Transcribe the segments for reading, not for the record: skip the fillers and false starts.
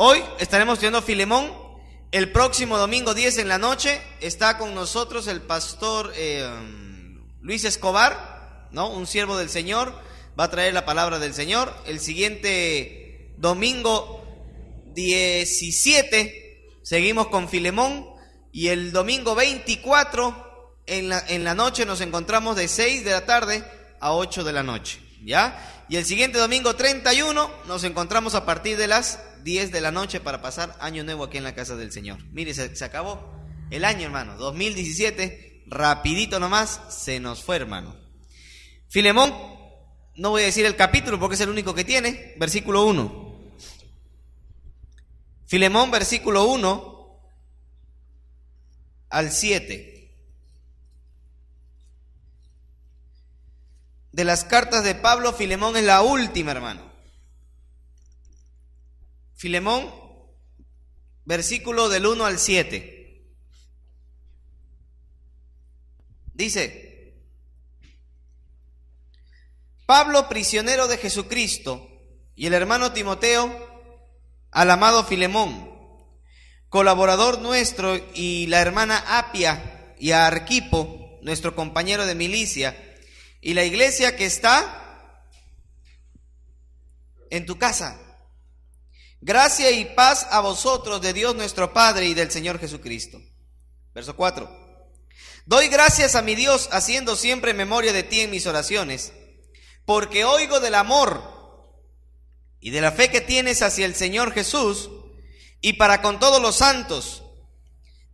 Hoy estaremos estudiando Filemón. El próximo domingo 10 en la noche está con nosotros el pastor Luis Escobar, ¿no? Un siervo del Señor, va a traer la palabra del Señor. El siguiente domingo 17 seguimos con Filemón, y el domingo 24 en la noche nos encontramos de 6 de la tarde a 8 de la noche, ¿ya? Y el siguiente domingo 31 nos encontramos a partir de las 10 de la noche para pasar año nuevo aquí en la casa del Señor. Mire, se acabó el año, hermano, 2017, rapidito nomás, se nos fue, hermano. Filemón, no voy a decir el capítulo porque es el único que tiene, versículo 1. Filemón, versículo 1 al 7. De las cartas de Pablo, Filemón es la última, hermano. Filemón, versículo del 1 al 7. Dice: Pablo, prisionero de Jesucristo, y el hermano Timoteo, al amado Filemón, colaborador nuestro, y la hermana Apia, y a Arquipo, nuestro compañero de milicia, y la iglesia que está en tu casa. Gracia y paz a vosotros de Dios nuestro Padre y del Señor Jesucristo. Verso 4. Doy gracias a mi Dios, haciendo siempre memoria de ti en mis oraciones, porque oigo del amor y de la fe que tienes hacia el Señor Jesús y para con todos los santos,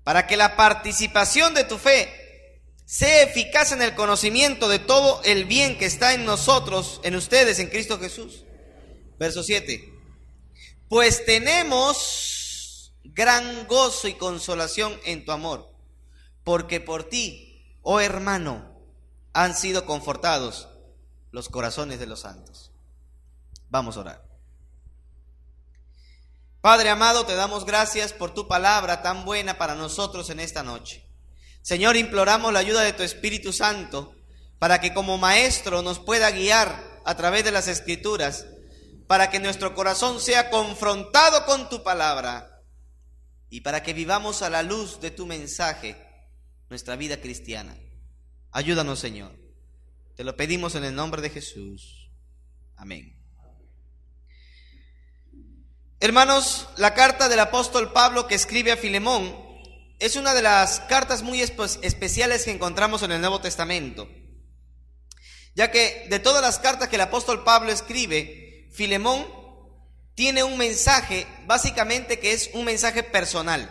para que la participación de tu fe sea eficaz en el conocimiento de todo el bien que está en nosotros, en ustedes, en Cristo Jesús. Verso 7. Pues tenemos gran gozo y consolación en tu amor, porque por ti, oh hermano, han sido confortados los corazones de los santos. Vamos a orar. Padre amado, te damos gracias por tu palabra tan buena para nosotros en esta noche. Señor, imploramos la ayuda de tu Espíritu Santo para que como maestro nos pueda guiar a través de las Escrituras, para que nuestro corazón sea confrontado con tu palabra y para que vivamos a la luz de tu mensaje nuestra vida cristiana. Ayúdanos, Señor. Te lo pedimos en el nombre de Jesús. Amén. Hermanos, la carta del apóstol Pablo que escribe a Filemón es una de las cartas muy especiales que encontramos en el Nuevo Testamento, ya que de todas las cartas que el apóstol Pablo escribe, Filemón tiene un mensaje, básicamente, que es un mensaje personal.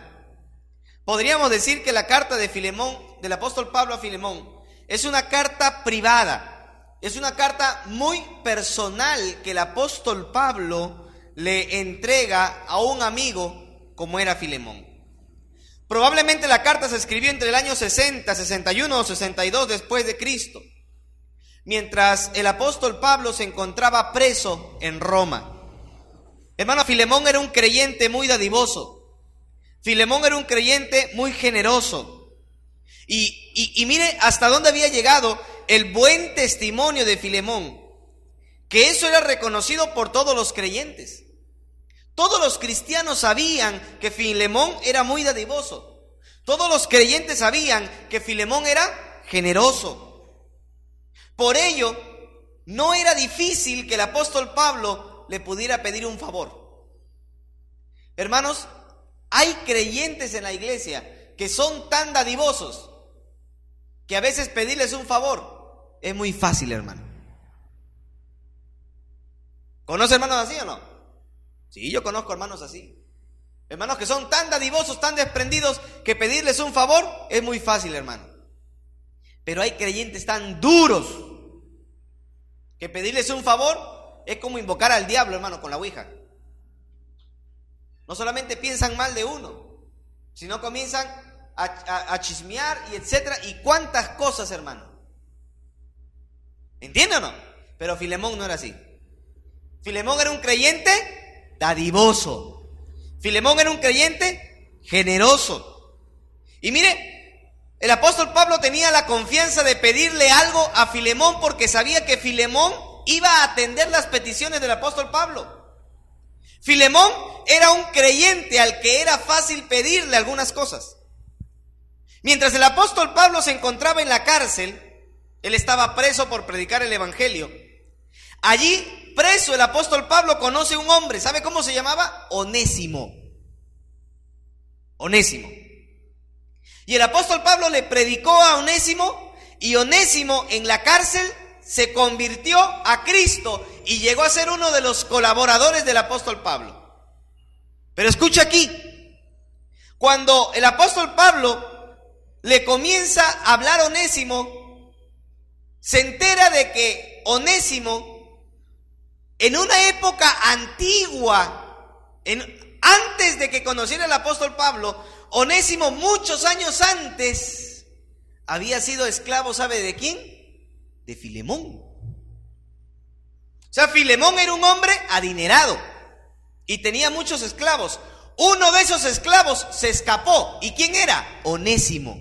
Podríamos decir que la carta de Filemón, del apóstol Pablo a Filemón, es una carta privada, es una carta muy personal que el apóstol Pablo le entrega a un amigo como era Filemón. Probablemente la carta se escribió entre el año 60, 61 o 62 después de Cristo, mientras el apóstol Pablo se encontraba preso en Roma. Hermano, Filemón era un creyente muy dadivoso. Filemón era un creyente muy generoso. Y mire hasta dónde había llegado el buen testimonio de Filemón, que eso era reconocido por todos los creyentes. Todos los cristianos sabían que Filemón era muy dadivoso. Todos los creyentes sabían que Filemón era generoso. Por ello, no era difícil que el apóstol Pablo le pudiera pedir un favor. Hermanos, hay creyentes en la iglesia que son tan dadivosos que a veces pedirles un favor es muy fácil, hermano. ¿Conoce hermanos así o no? Sí, yo conozco hermanos así. Hermanos que son tan dadivosos, tan desprendidos, que pedirles un favor es muy fácil, hermano. Pero hay creyentes tan duros que pedirles un favor es como invocar al diablo, hermano, con la ouija. No solamente piensan mal de uno, sino comienzan a chismear y etcétera, y cuántas cosas, hermano. ¿Entiende o no? Pero Filemón no era así. Filemón era un creyente dadivoso. Filemón era un creyente generoso. Y mire, el apóstol Pablo tenía la confianza de pedirle algo a Filemón porque sabía que Filemón iba a atender las peticiones del apóstol Pablo. Filemón era un creyente al que era fácil pedirle algunas cosas. Mientras el apóstol Pablo se encontraba en la cárcel, él estaba preso por predicar el evangelio. Allí, preso, el apóstol Pablo conoce a un hombre. ¿Sabe cómo se llamaba? Onésimo. Onésimo. Y el apóstol Pablo le predicó a Onésimo, y Onésimo en la cárcel se convirtió a Cristo y llegó a ser uno de los colaboradores del apóstol Pablo. Pero escucha aquí, cuando el apóstol Pablo le comienza a hablar a Onésimo, se entera de que Onésimo, en una época antigua, antes de que conociera el apóstol Pablo, Onésimo muchos años antes había sido esclavo, ¿sabe de quién? De Filemón. O sea, Filemón era un hombre adinerado y tenía muchos esclavos. Uno de esos esclavos se escapó. ¿Y quién era? Onésimo.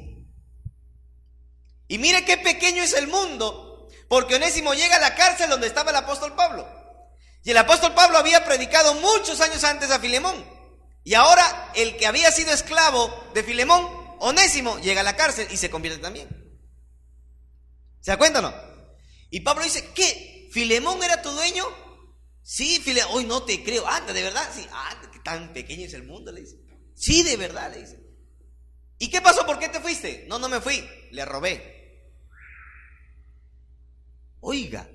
Y mire qué pequeño es el mundo, porque Onésimo llega a la cárcel donde estaba el apóstol Pablo. Y el apóstol Pablo había predicado muchos años antes a Filemón. Y ahora el que había sido esclavo de Filemón, Onésimo, llega a la cárcel y se convierte también. ¿Se da cuenta o no? Y Pablo dice, ¿qué? ¿Filemón era tu dueño? Sí, Filemón. Hoy no te creo. Anda, ¿de verdad? Sí. Qué tan pequeño es el mundo, le dice. Sí, de verdad, le dice. ¿Y qué pasó? ¿Por qué te fuiste? No, no me fui. Le robé. Oiga,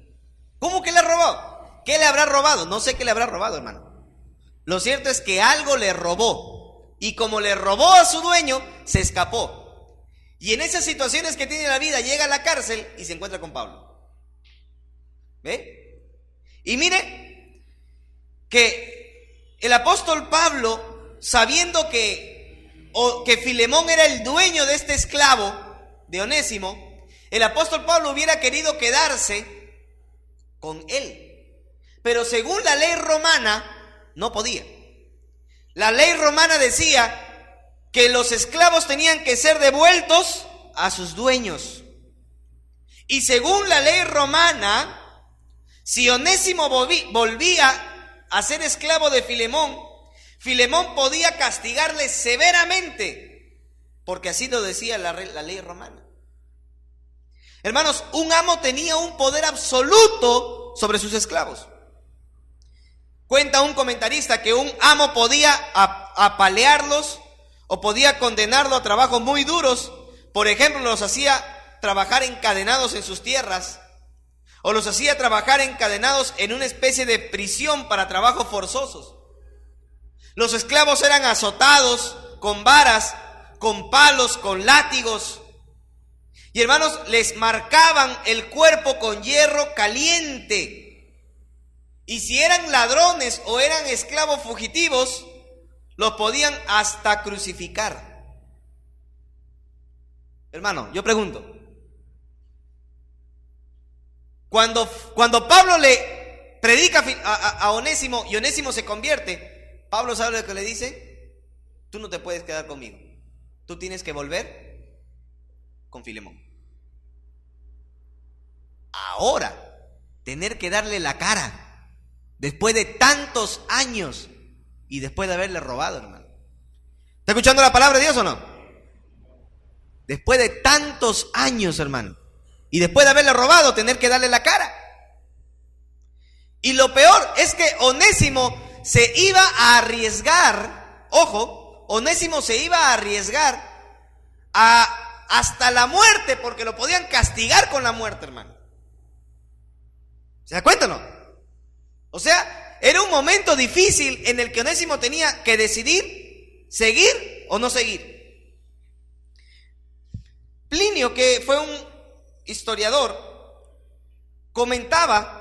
¿cómo que le robó? ¿Qué le habrá robado? No sé qué le habrá robado, hermano. Lo cierto es que algo le robó. Y como le robó a su dueño, se escapó. Y en esas situaciones que tiene la vida, llega a la cárcel y se encuentra con Pablo. ¿Ve? Y mire que el apóstol Pablo, sabiendo que Filemón era el dueño de este esclavo, de Onésimo, el apóstol Pablo hubiera querido quedarse con él. Pero según la ley romana, no podía. La ley romana decía que los esclavos tenían que ser devueltos a sus dueños. Y según la ley romana, si Onésimo volvía a ser esclavo de Filemón, Filemón podía castigarle severamente, porque así lo decía la ley romana. Hermanos, un amo tenía un poder absoluto sobre sus esclavos. Cuenta un comentarista que un amo podía apalearlos o podía condenarlo a trabajos muy duros. Por ejemplo, los hacía trabajar encadenados en sus tierras, o los hacía trabajar encadenados en una especie de prisión para trabajos forzosos. Los esclavos eran azotados con varas, con palos, con látigos. Y hermanos, les marcaban el cuerpo con hierro caliente. Y si eran ladrones o eran esclavos fugitivos, los podían hasta crucificar. Hermano, yo pregunto, cuando Pablo le predica a Onésimo y Onésimo se convierte, Pablo sabe lo que le dice: tú no te puedes quedar conmigo, tú tienes que volver con Filemón. Ahora, tener que darle la cara después de tantos años y después de haberle robado, hermano. ¿Está escuchando la palabra de Dios o no? Después de tantos años, hermano, y después de haberle robado, tener que darle la cara. Y lo peor es que Onésimo se iba a arriesgar, ojo, Onésimo se iba a arriesgar hasta la muerte, porque lo podían castigar con la muerte, hermano. ¿Se da cuenta o no? O sea, era un momento difícil en el que Onésimo tenía que decidir seguir o no seguir. Plinio, que fue un historiador, comentaba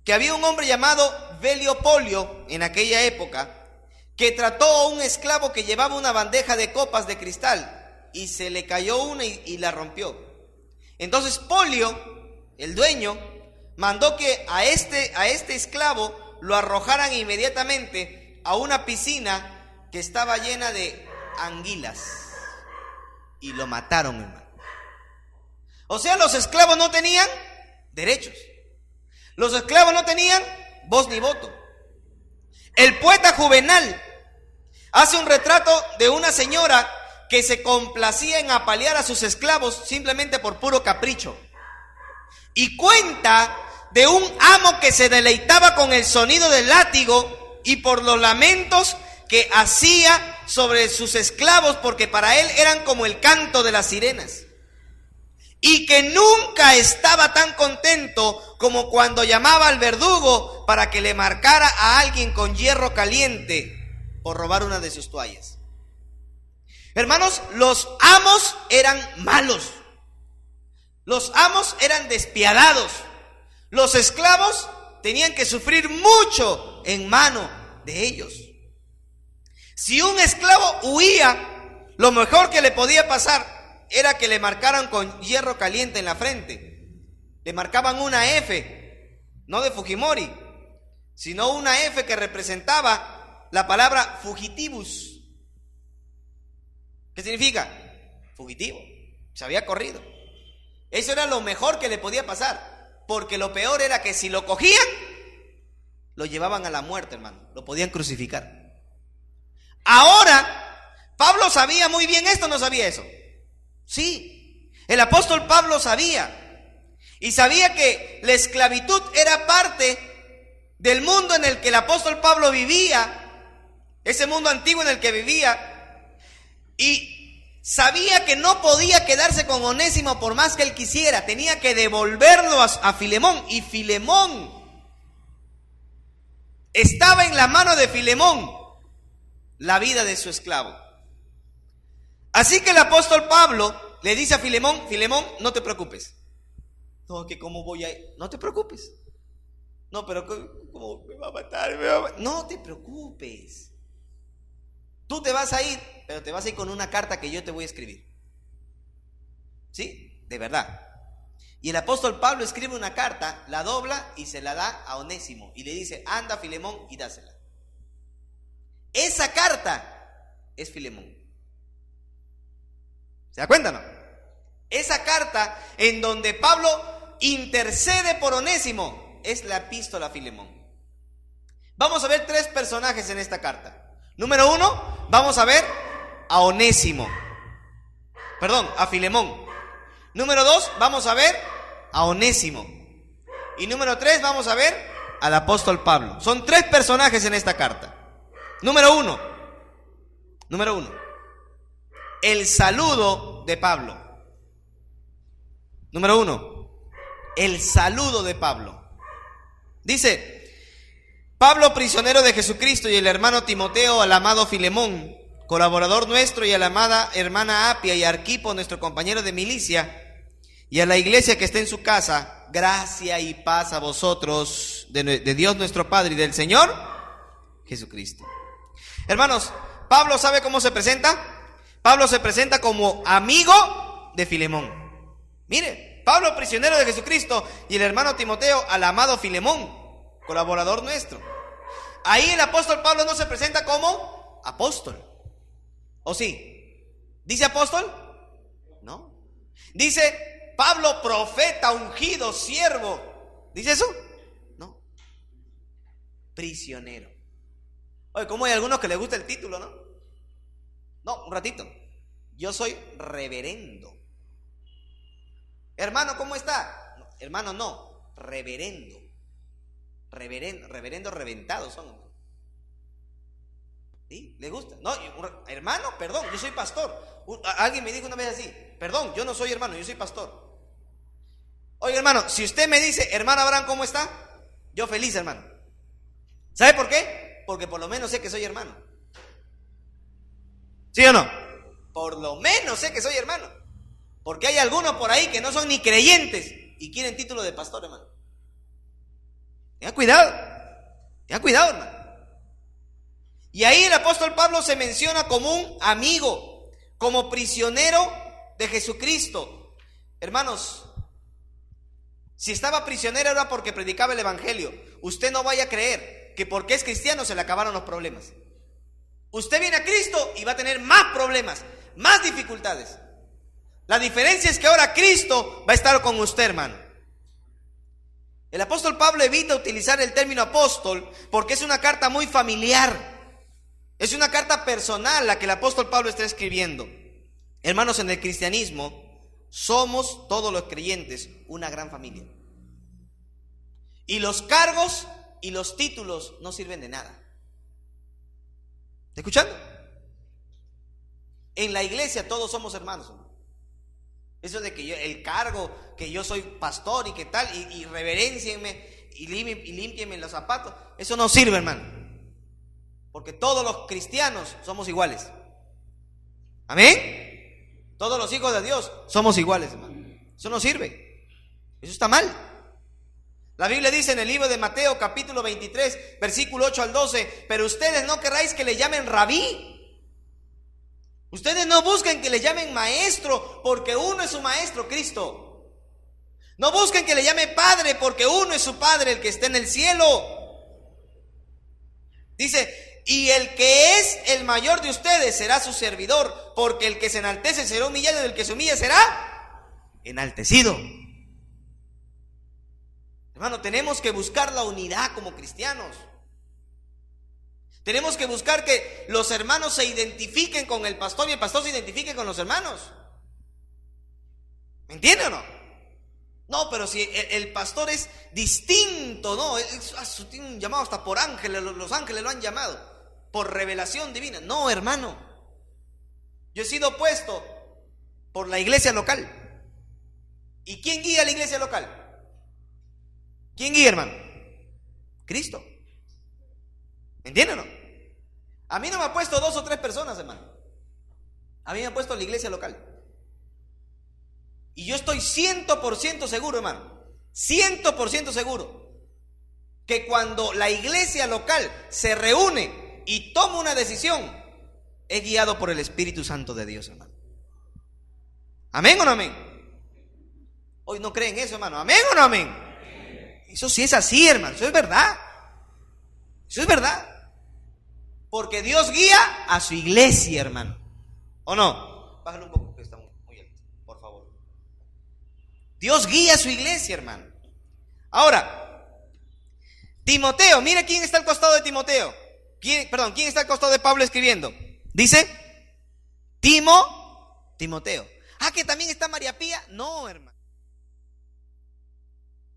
que había un hombre llamado Velio Polio en aquella época que trató a un esclavo que llevaba una bandeja de copas de cristal y se le cayó una y la rompió. Entonces Polio, el dueño, mandó que a este esclavo lo arrojaran inmediatamente a una piscina que estaba llena de anguilas y lo mataron, hermano. O sea, los esclavos no tenían derechos. Los esclavos no tenían voz ni voto. El poeta Juvenal hace un retrato de una señora que se complacía en apalear a sus esclavos simplemente por puro capricho. Y cuenta de un amo que se deleitaba con el sonido del látigo y por los lamentos que hacía sobre sus esclavos, porque para él eran como el canto de las sirenas. Y que nunca estaba tan contento como cuando llamaba al verdugo para que le marcara a alguien con hierro caliente por robar una de sus toallas. Hermanos, los amos eran malos. Los amos eran despiadados. Los esclavos tenían que sufrir mucho en mano de ellos. Si un esclavo huía, lo mejor que le podía pasar era que le marcaran con hierro caliente en la frente. Le marcaban una F, no de Fujimori, sino una F que representaba la palabra fugitivus. ¿Qué significa? Fugitivo. Se había corrido. Eso era lo mejor que le podía pasar, porque lo peor era que si lo cogían, lo llevaban a la muerte, hermano. Lo podían crucificar. Ahora, Pablo sabía muy bien esto, ¿no sabía eso? Sí, el apóstol Pablo sabía. Y sabía que la esclavitud era parte del mundo en el que el apóstol Pablo vivía, ese mundo antiguo en el que vivía. Y sabía que no podía quedarse con Onésimo por más que él quisiera. Tenía que devolverlo a Filemón. Y Filemón, estaba en la mano de Filemón la vida de su esclavo. Así que el apóstol Pablo le dice a Filemón: Filemón, no te preocupes. No, que cómo voy a ir. No te preocupes. No, pero ¿cómo me va a matar? No te preocupes. Tú te vas a ir, pero te vas a ir con una carta que yo te voy a escribir. ¿Sí? De verdad. Y el apóstol Pablo escribe una carta, la dobla y se la da a Onésimo. Y le dice: anda, Filemón, y dásela. Esa carta es Filemón. ¿Se da cuenta, no? Esa carta en donde Pablo intercede por Onésimo es la epístola a Filemón. Vamos a ver 3 personajes en esta carta. Número 1, vamos a ver a Onésimo. Perdón, a Filemón. Número 2, vamos a ver a Onésimo. Y número 3, vamos a ver al apóstol Pablo. Son 3 personajes en esta carta. Número 1, el saludo de Pablo. Número 1, el saludo de Pablo. Dice: Pablo, prisionero de Jesucristo, y el hermano Timoteo al amado Filemón, colaborador nuestro, y a la amada hermana Apia y Arquipo, nuestro compañero de milicia, y a la iglesia que está en su casa, gracia y paz a vosotros de Dios nuestro Padre y del Señor Jesucristo. Hermanos, Pablo, ¿sabe cómo se presenta? Pablo se presenta como amigo de Filemón. Mire, Pablo, prisionero de Jesucristo, y el hermano Timoteo al amado Filemón, colaborador nuestro. Ahí el apóstol Pablo no se presenta como apóstol. ¿O sí? ¿Dice apóstol? No. Dice Pablo, profeta, ungido, siervo. ¿Dice eso? No. Prisionero. Oye, ¿cómo hay algunos que les gusta el título, no? No, un ratito. Yo soy reverendo. Hermano, ¿cómo está? No, hermano, no. Reverendo. Reverendo reventados son. ¿Sí? ¿Le gusta? No, hermano, perdón, yo soy pastor. Alguien me dijo una vez así: perdón, yo no soy hermano, yo soy pastor. Oye, hermano, si usted me dice: hermano Abraham, ¿cómo está? Yo feliz, hermano. ¿Sabe por qué? Porque por lo menos sé que soy hermano. ¿Sí o no? Por lo menos sé que soy hermano. Porque hay algunos por ahí que no son ni creyentes y quieren título de pastor, hermano. Tenga cuidado, hermano. Y ahí el apóstol Pablo se menciona como un amigo, como prisionero de Jesucristo. Hermanos, si estaba prisionero era porque predicaba el evangelio. Usted no vaya a creer que porque es cristiano se le acabaron los problemas. Usted viene a Cristo y va a tener más problemas, más dificultades. La diferencia es que ahora Cristo va a estar con usted, hermano. El apóstol Pablo evita utilizar el término apóstol porque es una carta muy familiar. Es una carta personal la que el apóstol Pablo está escribiendo. Hermanos, en el cristianismo somos todos los creyentes una gran familia. Y los cargos y los títulos no sirven de nada. ¿Está escuchando? En la iglesia todos somos hermanos. Eso de que yo, el cargo, que yo soy pastor y que tal, y reveréncienme y límpienme los zapatos, eso no sirve, hermano. Porque todos los cristianos somos iguales. ¿Amén? Todos los hijos de Dios somos iguales, hermano. Eso no sirve. Eso está mal. La Biblia dice en el libro de Mateo, capítulo 23, versículo 8 al 12, pero ustedes no querráis que le llamen rabí. Ustedes no busquen que le llamen maestro, porque uno es su maestro, Cristo. No busquen que le llame padre, porque uno es su padre, el que está en el cielo. Dice, y el que es el mayor de ustedes será su servidor, porque el que se enaltece será humillado y el que se humilla será enaltecido. Hermano, tenemos que buscar la unidad como cristianos. Tenemos que buscar que los hermanos se identifiquen con el pastor y el pastor se identifique con los hermanos. ¿Me entiende o no? No, pero si el pastor es distinto, no, tiene un llamado hasta por ángeles, los ángeles lo han llamado, por revelación divina. No, hermano, yo he sido puesto por la iglesia local. ¿Y quién guía a la iglesia local? ¿Quién guía, hermano? Cristo. ¿Me entienden o no? A mí no me ha puesto 2 o 3 personas, hermano. A mí me ha puesto la iglesia local. Y yo estoy 100% seguro, hermano, 100% seguro, que cuando la iglesia local se reúne y toma una decisión, es guiado por el Espíritu Santo de Dios, hermano. ¿Amén o no amén? Hoy no creen eso, hermano. ¿Amén o no amén? Eso sí es así, hermano. Eso es verdad. Eso es verdad. Porque Dios guía a su iglesia, hermano. ¿O no? Bájale un poco, que está muy alto, por favor. Dios guía a su iglesia, hermano. Ahora, Timoteo, mira quién está al costado de Timoteo. ¿Quién está al costado de Pablo escribiendo? Dice, Timoteo. Ah, que también está María Pía. No, hermano.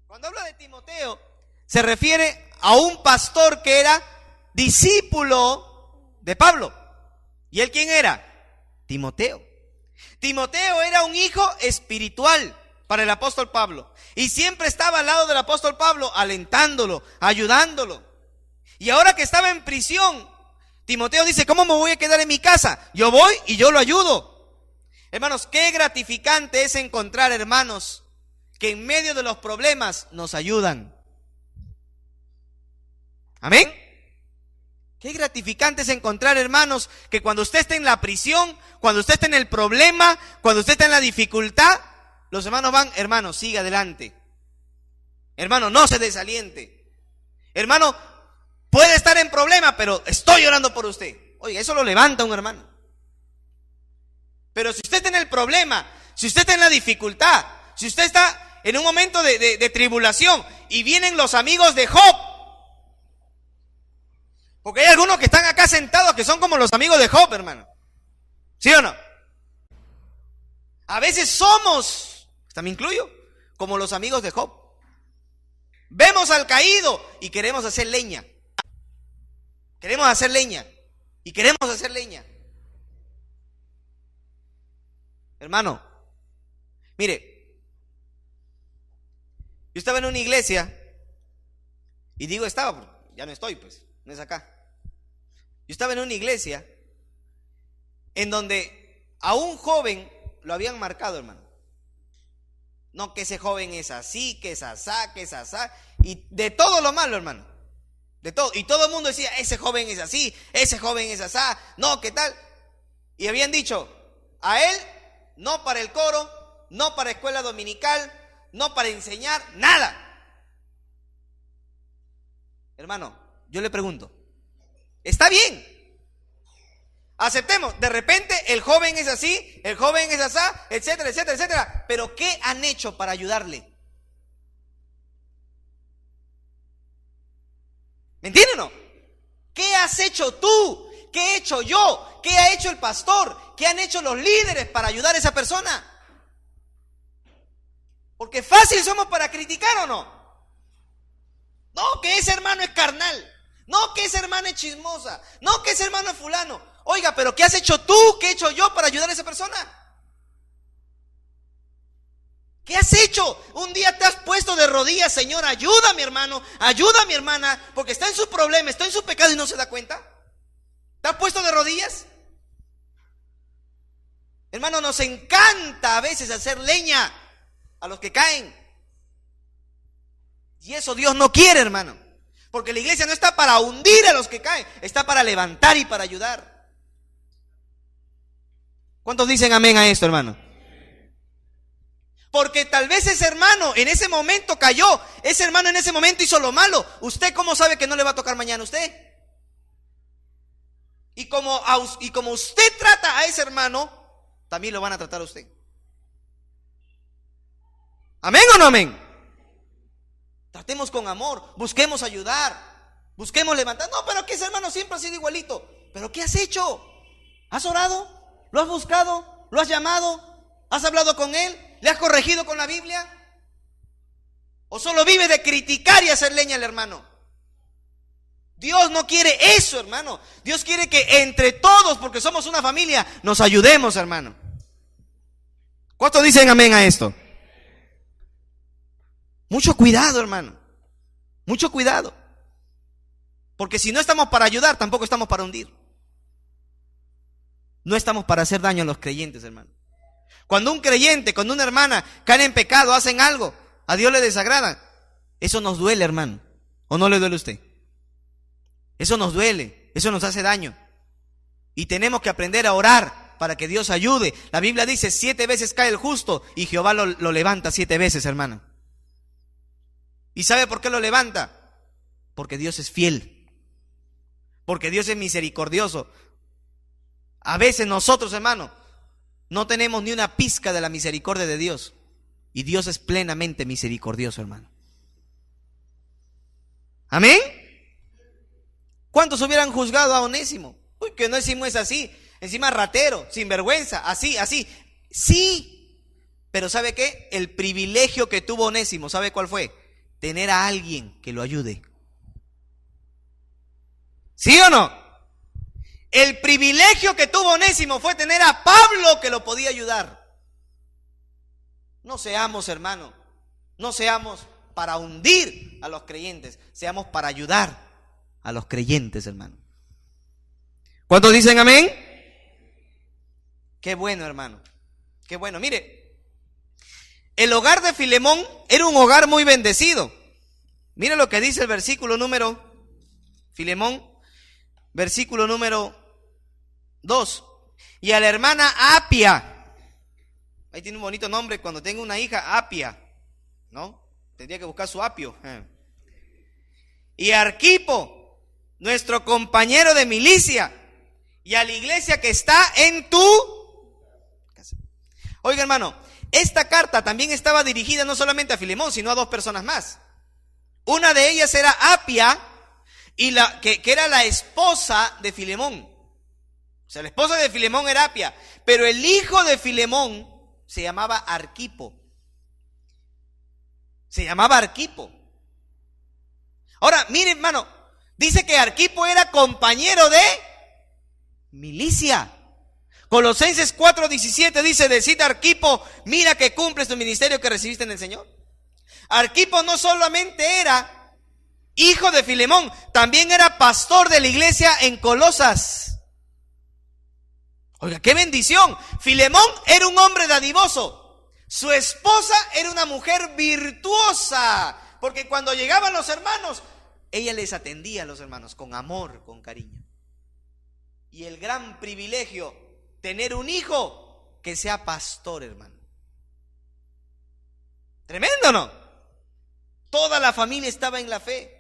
Cuando habla de Timoteo, se refiere a un pastor que era discípulo de Pablo. ¿Y él quién era? Timoteo. Timoteo era un hijo espiritual para el apóstol Pablo. Y siempre estaba al lado del apóstol Pablo, alentándolo, ayudándolo. Y ahora que estaba en prisión, Timoteo dice, ¿cómo me voy a quedar en mi casa? Yo voy y yo lo ayudo. Hermanos, qué gratificante es encontrar hermanos que en medio de los problemas nos ayudan. Amén. Qué gratificante es encontrar hermanos que cuando usted esté en la prisión, cuando usted esté en el problema, cuando usted esté en la dificultad, los hermanos van, hermano, siga adelante. Hermano, no se desaliente. Hermano, puede estar en problema, pero estoy orando por usted. Oiga, eso lo levanta un hermano. Pero si usted está en el problema, si usted está en la dificultad, si usted está en un momento de tribulación y vienen los amigos de Job, porque hay algunos que están acá sentados que son como los amigos de Job, hermano. ¿Sí o no? A veces somos, hasta me incluyo, como los amigos de Job. Vemos al caído y queremos hacer leña. Queremos hacer leña. Y queremos hacer leña. Hermano, mire, yo estaba en una iglesia, y digo estaba, porque ya no estoy, pues, no es acá. Yo estaba en una iglesia en donde a un joven lo habían marcado, hermano. No, que ese joven es así, que es asá, y de todo lo malo, hermano. De todo. Y todo el mundo decía, ese joven es así, ese joven es asá, no, ¿qué tal? Y habían dicho, a él, no para el coro, no para escuela dominical, no para enseñar, nada. Hermano, yo le pregunto, está bien, aceptemos, de repente el joven es así, el joven es asá, etcétera, etcétera, etcétera, pero ¿qué han hecho para ayudarle? ¿Me entienden o no? ¿Qué has hecho tú? ¿Qué he hecho yo? ¿Qué ha hecho el pastor? ¿Qué han hecho los líderes para ayudar a esa persona? Porque fácil somos para criticar, ¿o no? No, que ese hermano es carnal. No, que ese hermano es chismosa. No, que ese hermano es fulano. Oiga, pero ¿qué has hecho tú? ¿Qué he hecho yo para ayudar a esa persona? ¿Qué has hecho? Un día te has puesto de rodillas, Señor, ayuda a mi hermano, ayuda a mi hermana, porque está en su problema, está en su pecado y no se da cuenta. ¿Te has puesto de rodillas? Hermano, nos encanta a veces hacer leña a los que caen. Y eso Dios no quiere, hermano. Porque la iglesia no está para hundir a los que caen, está para levantar y para ayudar. ¿Cuántos dicen amén a esto, hermano? Porque tal vez ese hermano en ese momento cayó, ese hermano en ese momento hizo lo malo. ¿Usted cómo sabe que no le va a tocar mañana a usted? Y como usted trata a ese hermano, también lo van a tratar a usted. ¿Amén o no amén? Tratemos con amor, busquemos ayudar, busquemos levantar. No, pero que ese hermano siempre ha sido igualito. ¿Pero qué has hecho? ¿Has orado? ¿Lo has buscado? ¿Lo has llamado? ¿Has hablado con él? ¿Le has corregido con la Biblia? ¿O solo vive de criticar y hacer leña al hermano? Dios no quiere eso, hermano. Dios quiere que entre todos, porque somos una familia, nos ayudemos, hermano. ¿Cuántos dicen amén a esto? Mucho cuidado, hermano. Mucho cuidado. Porque si no estamos para ayudar, tampoco estamos para hundir. No estamos para hacer daño a los creyentes, hermano. Cuando un creyente, cuando una hermana caen en pecado, hacen algo, a Dios le desagrada, eso nos duele, hermano. ¿O no le duele a usted? Eso nos duele, eso nos hace daño. Y tenemos que aprender a orar para que Dios ayude. La Biblia dice, 7 veces cae el justo y Jehová lo levanta 7 veces, hermano. ¿Y sabe por qué lo levanta? Porque Dios es fiel. Porque Dios es misericordioso. A veces nosotros, hermano, no tenemos ni una pizca de la misericordia de Dios. Y Dios es plenamente misericordioso, hermano. ¿Amén? ¿Cuántos hubieran juzgado a Onésimo? Uy, que Onésimo es así, encima ratero, sinvergüenza, así. Sí, pero ¿sabe qué? El privilegio que tuvo Onésimo, ¿sabe cuál fue? Tener a alguien que lo ayude. ¿Sí o no? El privilegio que tuvo Onésimo fue tener a Pablo que lo podía ayudar. No seamos, hermano, no seamos para hundir a los creyentes, seamos para ayudar a los creyentes, hermano. ¿Cuántos dicen amén? Qué bueno, hermano. Qué bueno. Mire, el hogar de Filemón era un hogar muy bendecido. Mire lo que dice el versículo número, Filemón, versículo número 2. Y a la hermana Apia, ahí tiene un bonito nombre, cuando tenga una hija, Apia, ¿no? Tendría que buscar su apio. Y a Arquipo, nuestro compañero de milicia, y a la iglesia que está en tu casa. Oiga, hermano, esta carta también estaba dirigida no solamente a Filemón, sino a 2 personas más. Una de ellas era Apia, y que era la esposa de Filemón. O sea, la esposa de Filemón era Apia, pero el hijo de Filemón se llamaba Arquipo. Se llamaba Arquipo. Ahora, mire, hermano, dice que Arquipo era compañero de milicia. Colosenses 4:17 dice, decid a Arquipo, mira que cumples tu ministerio que recibiste en el Señor. Arquipo no solamente era hijo de Filemón, también era pastor de la iglesia en Colosas. Oiga, qué bendición. Filemón era un hombre dadivoso. Su esposa era una mujer virtuosa, porque cuando llegaban los hermanos, ella les atendía a los hermanos con amor, con cariño. Y el gran privilegio, tener un hijo que sea pastor, hermano. Tremendo, ¿no? Toda la familia estaba en la fe.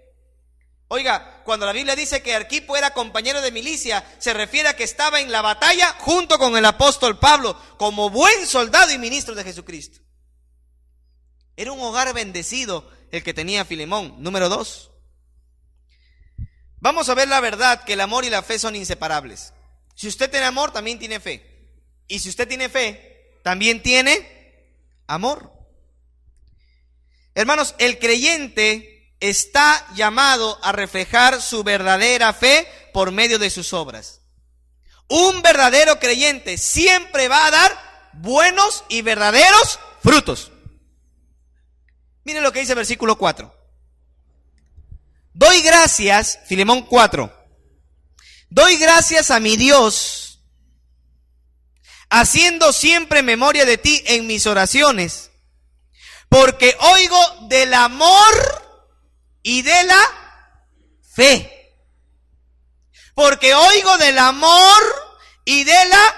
Oiga, cuando la Biblia dice que Arquipo era compañero de milicia, se refiere a que estaba en la batalla junto con el apóstol Pablo, como buen soldado y ministro de Jesucristo. Era un hogar bendecido el que tenía Filemón. Número 2. Vamos a ver la verdad, que el amor y la fe son inseparables. Si usted tiene amor, también tiene fe. Y si usted tiene fe, también tiene amor. Hermanos, el creyente está llamado a reflejar su verdadera fe por medio de sus obras. Un verdadero creyente siempre va a dar buenos y verdaderos frutos. Miren lo que dice el versículo 4. Doy gracias, Filemón 4. Doy gracias a mi Dios, haciendo siempre memoria de ti en mis oraciones, porque oigo del amor y de la fe. Porque oigo del amor y de la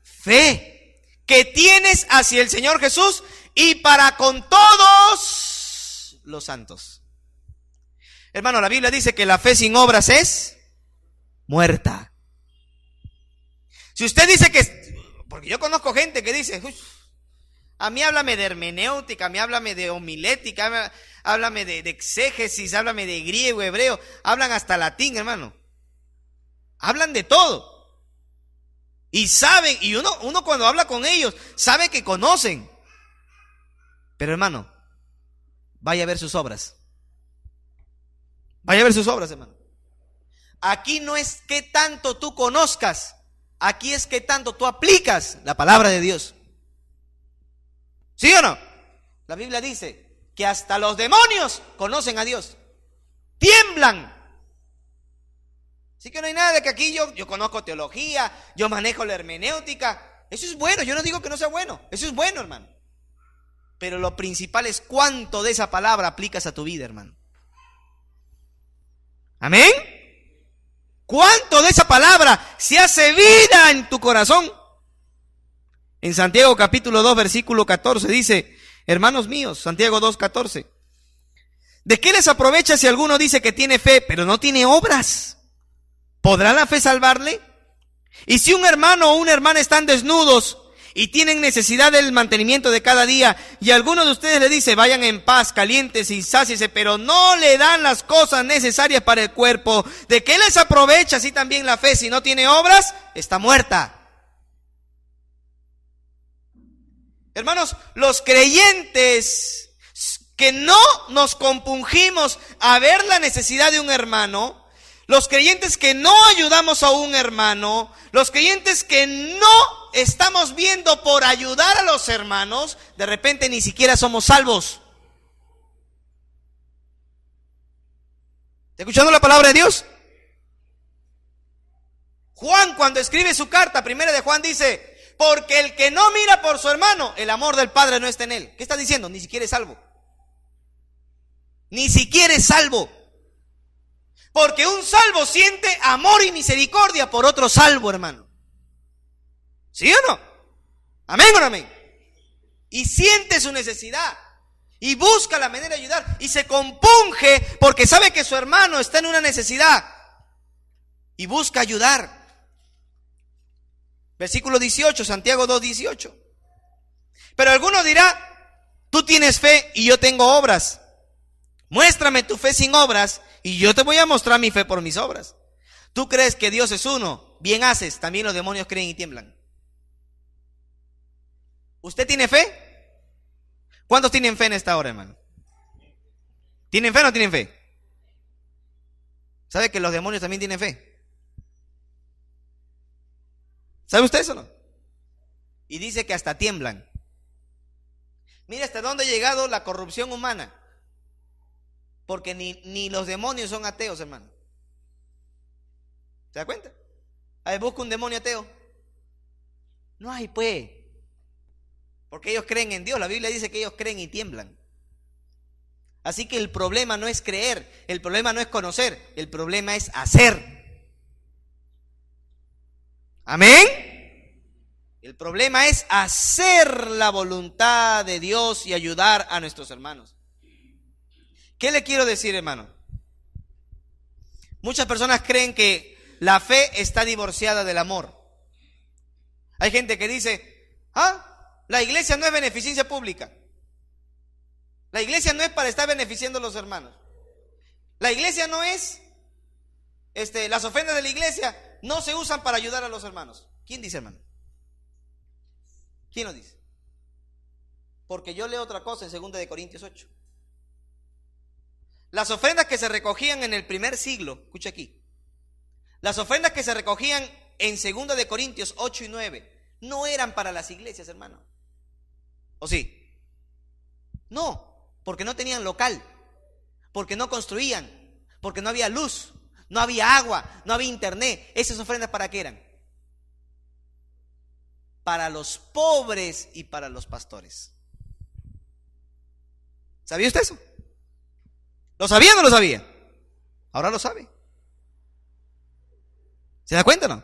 fe que tienes hacia el Señor Jesús y para con todos los santos. Hermano, la Biblia dice que la fe sin obras es muerta. Si usted dice que, porque yo conozco gente que dice, a mí háblame de hermenéutica, a mí háblame de homilética, háblame de exégesis, háblame de griego, hebreo, hablan hasta latín, hermano. Hablan de todo. Y saben, y uno cuando habla con ellos, sabe que conocen. Pero hermano, vaya a ver sus obras. Vaya a ver sus obras, hermano. Aquí no es qué tanto tú conozcas, aquí es qué tanto tú aplicas la palabra de Dios. ¿Sí o no? La Biblia dice que hasta los demonios conocen a Dios. Tiemblan. Así que no hay nada de que aquí yo conozco teología, yo manejo la hermenéutica. Eso es bueno, yo no digo que no sea bueno. Eso es bueno, hermano. Pero lo principal es cuánto de esa palabra aplicas a tu vida, hermano. ¿Amén? ¿Cuánto de esa palabra se hace vida en tu corazón? En Santiago capítulo 2 versículo 14 dice, hermanos míos, Santiago 2:14, ¿de qué les aprovecha si alguno dice que tiene fe, pero no tiene obras? ¿Podrá la fe salvarle? Y si un hermano o una hermana están desnudos y tienen necesidad del mantenimiento de cada día, y alguno de ustedes le dice, vayan en paz, calientes y sáciese, pero no le dan las cosas necesarias para el cuerpo, ¿de qué les aprovecha así también la fe si no tiene obras? Está muerta. Hermanos, los creyentes que no nos compungimos a ver la necesidad de un hermano, los creyentes que no ayudamos a un hermano, los creyentes que no estamos viendo por ayudar a los hermanos, de repente ni siquiera somos salvos. ¿Está escuchando la palabra de Dios? Juan, cuando escribe su carta, primera de Juan, dice, porque el que no mira por su hermano, el amor del Padre no está en él. ¿Qué está diciendo? Ni siquiera es salvo. Ni siquiera es salvo. Porque un salvo siente amor y misericordia por otro salvo, hermano. ¿Sí o no? ¿Amén o no amén? Y siente su necesidad. Y busca la manera de ayudar. Y se compunge porque sabe que su hermano está en una necesidad. Y busca ayudar. Versículo 18, Santiago 2:18. Pero alguno dirá, tú tienes fe y yo tengo obras. Muéstrame tu fe sin obras y yo te voy a mostrar mi fe por mis obras. ¿Tú crees que Dios es uno? Bien haces, también los demonios creen y tiemblan. ¿Usted tiene fe? ¿Cuántos tienen fe en esta hora, hermano? ¿Tienen fe o no tienen fe? ¿Sabe que los demonios también tienen fe? ¿Sabe usted eso o no? Y dice que hasta tiemblan. Mira hasta dónde ha llegado la corrupción humana. Porque ni los demonios son ateos, hermano. ¿Se da cuenta? A ver, busca un demonio ateo. No hay, pues. Porque ellos creen en Dios. La Biblia dice que ellos creen y tiemblan. Así que el problema no es creer, el problema no es conocer, el problema es hacer. ¿Amén? El problema es hacer la voluntad de Dios y ayudar a nuestros hermanos. ¿Qué le quiero decir, hermano? Muchas personas creen que la fe está divorciada del amor. Hay gente que dice, la iglesia no es beneficencia pública. La iglesia no es para estar beneficiando a los hermanos. La iglesia no es las ofrendas de la iglesia no se usan para ayudar a los hermanos. ¿Quién dice, hermano? ¿Quién lo dice? Porque yo leo otra cosa en 2 de Corintios 8. Las ofrendas que se recogían en el primer siglo, escucha aquí, las ofrendas que se recogían en 2 de Corintios 8 y 9 no eran para las iglesias, hermano. ¿O sí? No, porque no tenían local, porque no construían, porque no había luz, no había agua, no había internet. ¿Esas ofrendas para qué eran? Para los pobres y para los pastores. ¿Sabía usted eso? ¿Lo sabía o no lo sabía? Ahora lo sabe. ¿Se da cuenta o no?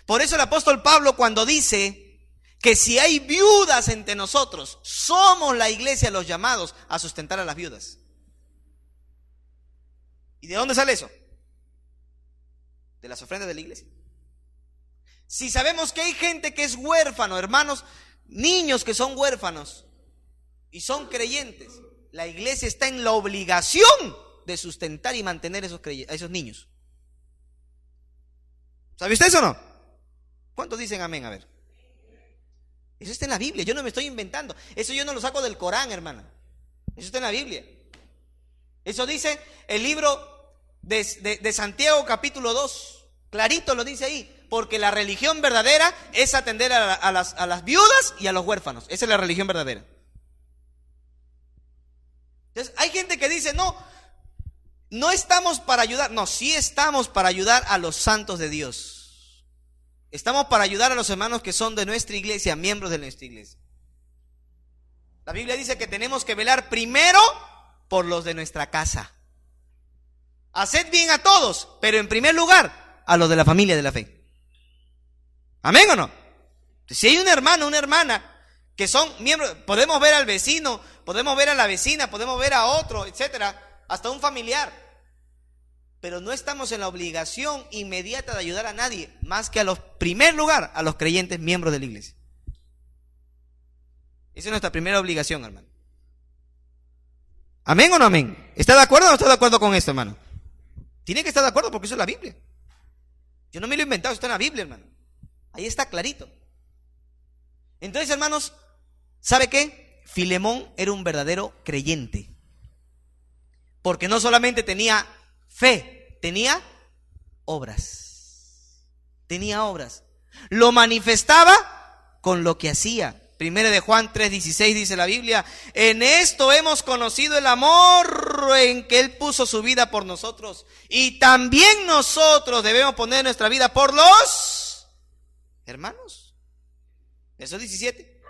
Por eso el apóstol Pablo, cuando dice que si hay viudas entre nosotros, somos la iglesia los llamados a sustentar a las viudas. ¿Y de dónde sale eso? De las ofrendas de la iglesia. Si sabemos que hay gente que es huérfano, hermanos, niños que son huérfanos y son creyentes, la iglesia está en la obligación de sustentar y mantener a esos niños. ¿Sabe usted eso o no? ¿Cuántos dicen amén? A ver. Eso está en la Biblia, yo no me estoy inventando. Eso yo no lo saco del Corán, hermana. Eso está en la Biblia. Eso dice el libro de Santiago capítulo 2. Clarito lo dice ahí. Porque la religión verdadera es atender a las viudas y a los huérfanos. Esa es la religión verdadera. Entonces, hay gente que dice, no estamos para ayudar. No, sí estamos para ayudar a los santos de Dios. Estamos para ayudar a los hermanos que son de nuestra iglesia, miembros de nuestra iglesia. La Biblia dice que tenemos que velar primero por los de nuestra casa. Haced bien a todos, pero en primer lugar a los de la familia de la fe. ¿Amén o no? Si hay un hermano, una hermana que son miembros, podemos ver al vecino, podemos ver a la vecina, podemos ver a otro, etcétera, hasta un familiar. Pero no estamos en la obligación inmediata de ayudar a nadie, más que primer lugar, a los creyentes miembros de la iglesia. Esa es nuestra primera obligación, hermano. ¿Amén o no amén? ¿Está de acuerdo o no está de acuerdo con esto, hermano? Tiene que estar de acuerdo porque eso es la Biblia. Yo no me lo he inventado, está en la Biblia, hermano. Ahí está clarito. Entonces, hermanos, ¿sabe qué? Filemón era un verdadero creyente. Porque no solamente tenía fe, tenía obras. Tenía obras. Lo manifestaba con lo que hacía. 1 de Juan 3:16 dice la Biblia: en esto hemos conocido el amor en que Él puso su vida por nosotros. Y también nosotros debemos poner nuestra vida por los hermanos. Verso 17.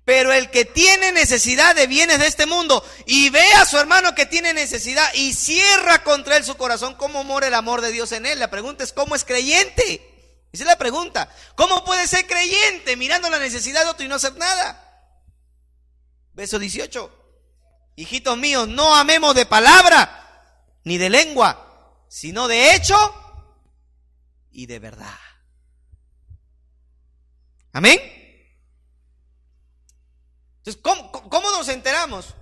Pero el que tiene necesidad de bienes de este mundo y ve a su hermano que tiene necesidad y cierra contra él su corazón, ¿cómo mora el amor de Dios en él? La pregunta es, ¿cómo es creyente? Esa es la pregunta. ¿Cómo puede ser creyente mirando la necesidad de otro y no hacer nada? Verso 18. Hijitos míos, no amemos de palabra ni de lengua, sino de hecho y de verdad. ¿Amén? Entonces, ¿cómo nos enteramos?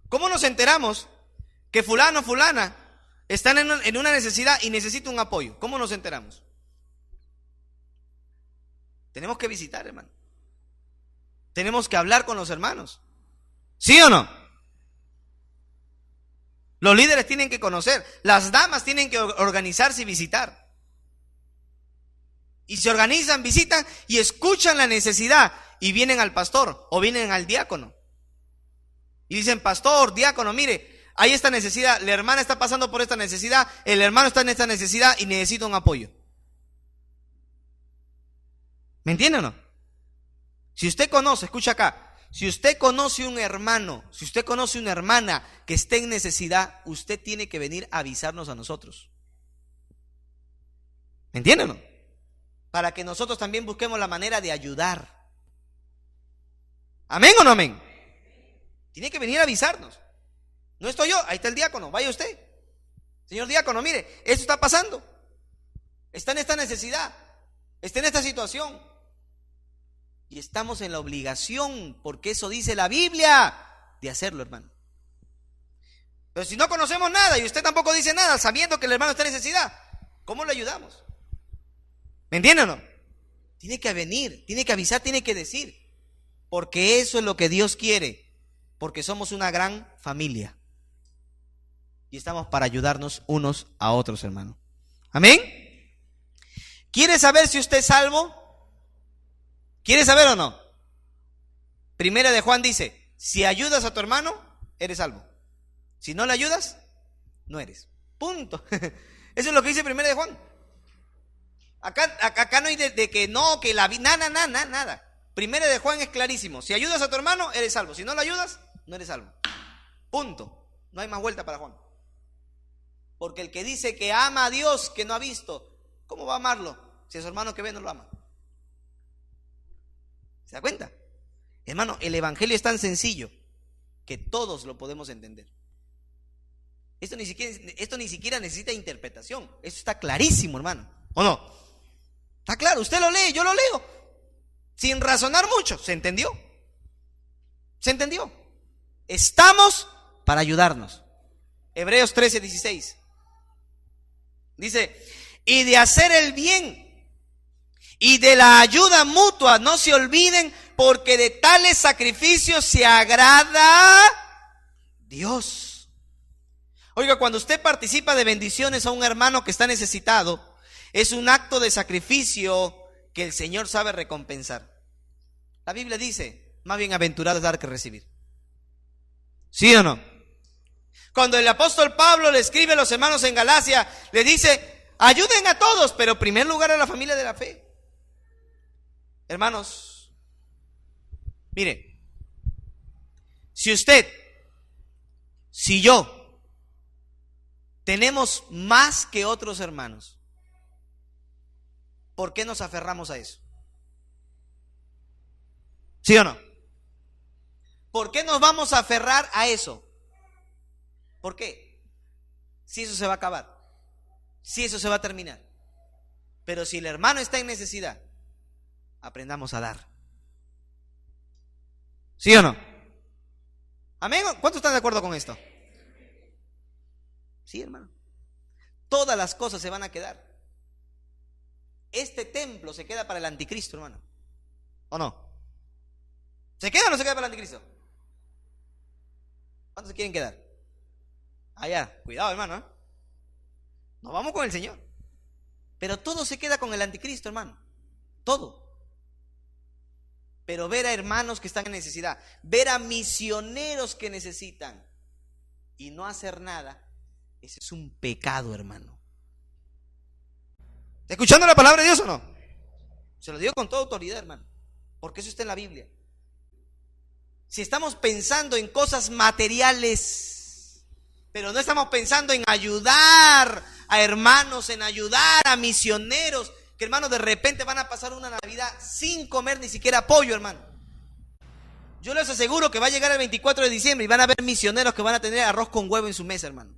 ¿Cómo nos enteramos que fulano, fulana están en una necesidad y necesita un apoyo? ¿Cómo nos enteramos? Tenemos que visitar, hermano. Tenemos que hablar con los hermanos. ¿Sí o no? Los líderes tienen que conocer. Las damas tienen que organizarse y visitar. Y se organizan, visitan y escuchan la necesidad y vienen al pastor o vienen al diácono. Y dicen, pastor, diácono, mire, hay esta necesidad, la hermana está pasando por esta necesidad, el hermano está en esta necesidad y necesita un apoyo. ¿Me entiende o no? Si usted conoce, escucha acá, si usted conoce un hermano, si usted conoce una hermana que esté en necesidad, usted tiene que venir a avisarnos a nosotros. ¿Me entiende o no? Para que nosotros también busquemos la manera de ayudar. ¿Amén o no amén? Tiene que venir a avisarnos. No estoy yo, ahí está el diácono, vaya usted. Señor diácono, mire, esto está pasando. Está en esta necesidad, está en esta situación. Y estamos en la obligación, porque eso dice la Biblia, de hacerlo, hermano. Pero si no conocemos nada y usted tampoco dice nada, sabiendo que el hermano está en necesidad, ¿cómo le ayudamos? ¿Me entiende o no? Tiene que venir, tiene que avisar, tiene que decir. Porque eso es lo que Dios quiere. Porque somos una gran familia. Y estamos para ayudarnos unos a otros, hermano. ¿Amén? ¿Quiere saber si usted es salvo? ¿Quiere saber o no? Primera de Juan dice, si ayudas a tu hermano, eres salvo. Si no le ayudas, no eres. Punto. Eso es lo que dice Primera de Juan. Acá no hay de que no, que la vida, nada. Primera de Juan es clarísimo. Si ayudas a tu hermano, eres salvo. Si no le ayudas, no eres salvo. Punto. No hay más vuelta para Juan. Porque el que dice que ama a Dios que no ha visto, ¿cómo va a amarlo si a su hermano que ve no lo ama? ¿Se da cuenta? Hermano, el evangelio es tan sencillo que todos lo podemos entender. Esto ni siquiera necesita interpretación. Esto está clarísimo, hermano. ¿O no? Está claro, usted lo lee, yo lo leo. Sin razonar mucho. ¿Se entendió? ¿Se entendió? Estamos para ayudarnos. Hebreos 13:16. Dice, y de hacer el bien y de la ayuda mutua, no se olviden, porque de tales sacrificios se agrada Dios. Oiga, cuando usted participa de bendiciones a un hermano que está necesitado, es un acto de sacrificio que el Señor sabe recompensar. La Biblia dice, más bienaventurado es dar que recibir. ¿Sí o no? Cuando el apóstol Pablo le escribe a los hermanos en Galacia, le dice, ayuden a todos, pero en primer lugar a la familia de la fe. Hermanos, mire, si usted, si yo, tenemos más que otros hermanos, ¿por qué nos aferramos a eso? ¿Sí o no? ¿Por qué nos vamos a aferrar a eso? ¿Por qué? Si eso se va a acabar, si eso se va a terminar. Pero si el hermano está en necesidad, aprendamos a dar. ¿Sí o no? ¿Amén? ¿Cuántos están de acuerdo con esto? Sí, hermano. Todas las cosas se van a quedar. Este templo se queda para el anticristo, hermano. ¿O no? ¿Se queda o no se queda para el anticristo? ¿Cuántos se quieren quedar? Allá, cuidado, hermano, ¿eh? Nos vamos con el Señor. Pero todo se queda con el anticristo, hermano. Todo. Pero ver a hermanos que están en necesidad, ver a misioneros que necesitan y no hacer nada, ese es un pecado, hermano. ¿Está escuchando la palabra de Dios o no? Se lo digo con toda autoridad, hermano, porque eso está en la Biblia. Si estamos pensando en cosas materiales, pero no estamos pensando en ayudar a hermanos, en ayudar a misioneros, que hermanos de repente van a pasar una Navidad sin comer ni siquiera pollo, hermano. Yo les aseguro que va a llegar el 24 de diciembre y van a haber misioneros que van a tener arroz con huevo en su mesa, hermano.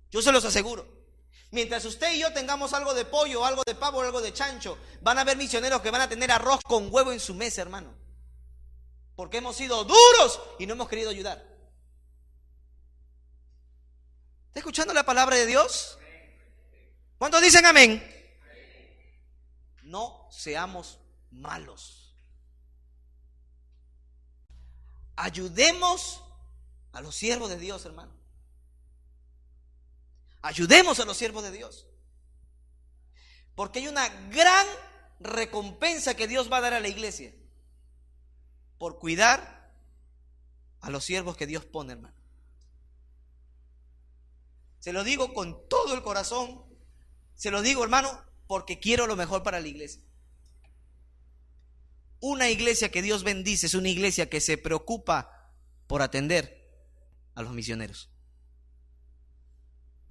Yo se los aseguro. Mientras usted y yo tengamos algo de pollo, algo de pavo, algo de chancho, van a haber misioneros que van a tener arroz con huevo en su mesa, hermano. Porque hemos sido duros y no hemos querido ayudar. ¿Está escuchando la palabra de Dios? ¿Cuántos dicen amén? No seamos malos. Ayudemos a los siervos de Dios, hermano. Ayudemos a los siervos de Dios. Porque hay una gran recompensa que Dios va a dar a la iglesia por cuidar a los siervos que Dios pone, hermano. Se lo digo con todo el corazón. Se lo digo, hermano, porque quiero lo mejor para la iglesia. Una iglesia que Dios bendice es una iglesia que se preocupa por atender a los misioneros.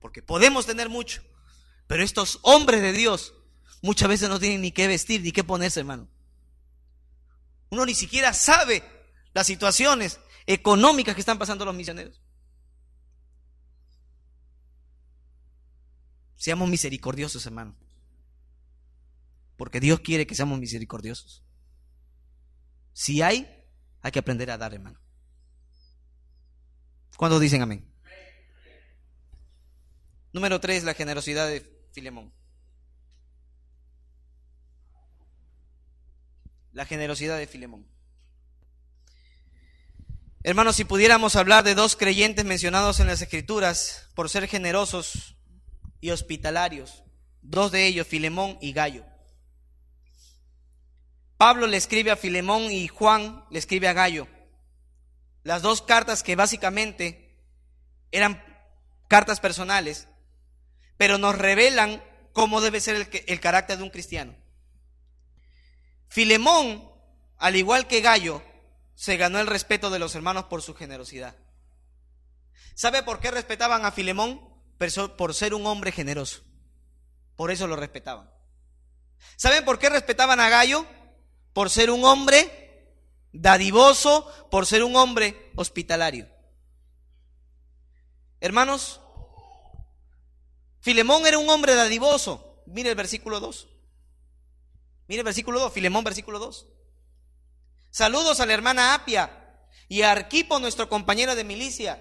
Porque podemos tener mucho, pero estos hombres de Dios muchas veces no tienen ni qué vestir, ni qué ponerse, hermano. Uno ni siquiera sabe las situaciones económicas que están pasando los misioneros. Seamos misericordiosos, hermano. Porque Dios quiere que seamos misericordiosos. Si hay que aprender a dar, hermano. ¿Cuántos dicen amén? Número 3, la generosidad de Filemón. La generosidad de Filemón. Hermanos, si pudiéramos hablar de dos creyentes mencionados en las Escrituras por ser generosos y hospitalarios, dos de ellos, Filemón y Gayo. Pablo le escribe a Filemón y Juan le escribe a Gayo. Las dos cartas que básicamente eran cartas personales, pero nos revelan cómo debe ser el carácter de un cristiano. Filemón, al igual que Gayo, se ganó el respeto de los hermanos por su generosidad. ¿Sabe por qué respetaban a Filemón? Por ser un hombre generoso. Por eso lo respetaban. ¿Saben por qué respetaban a Gayo? Por ser un hombre dadivoso, por ser un hombre hospitalario. Hermanos, Filemón era un hombre dadivoso. Mire el versículo 2. Mire el versículo 2, Filemón versículo 2. Saludos a la hermana Apia y a Arquipo, nuestro compañero de milicia,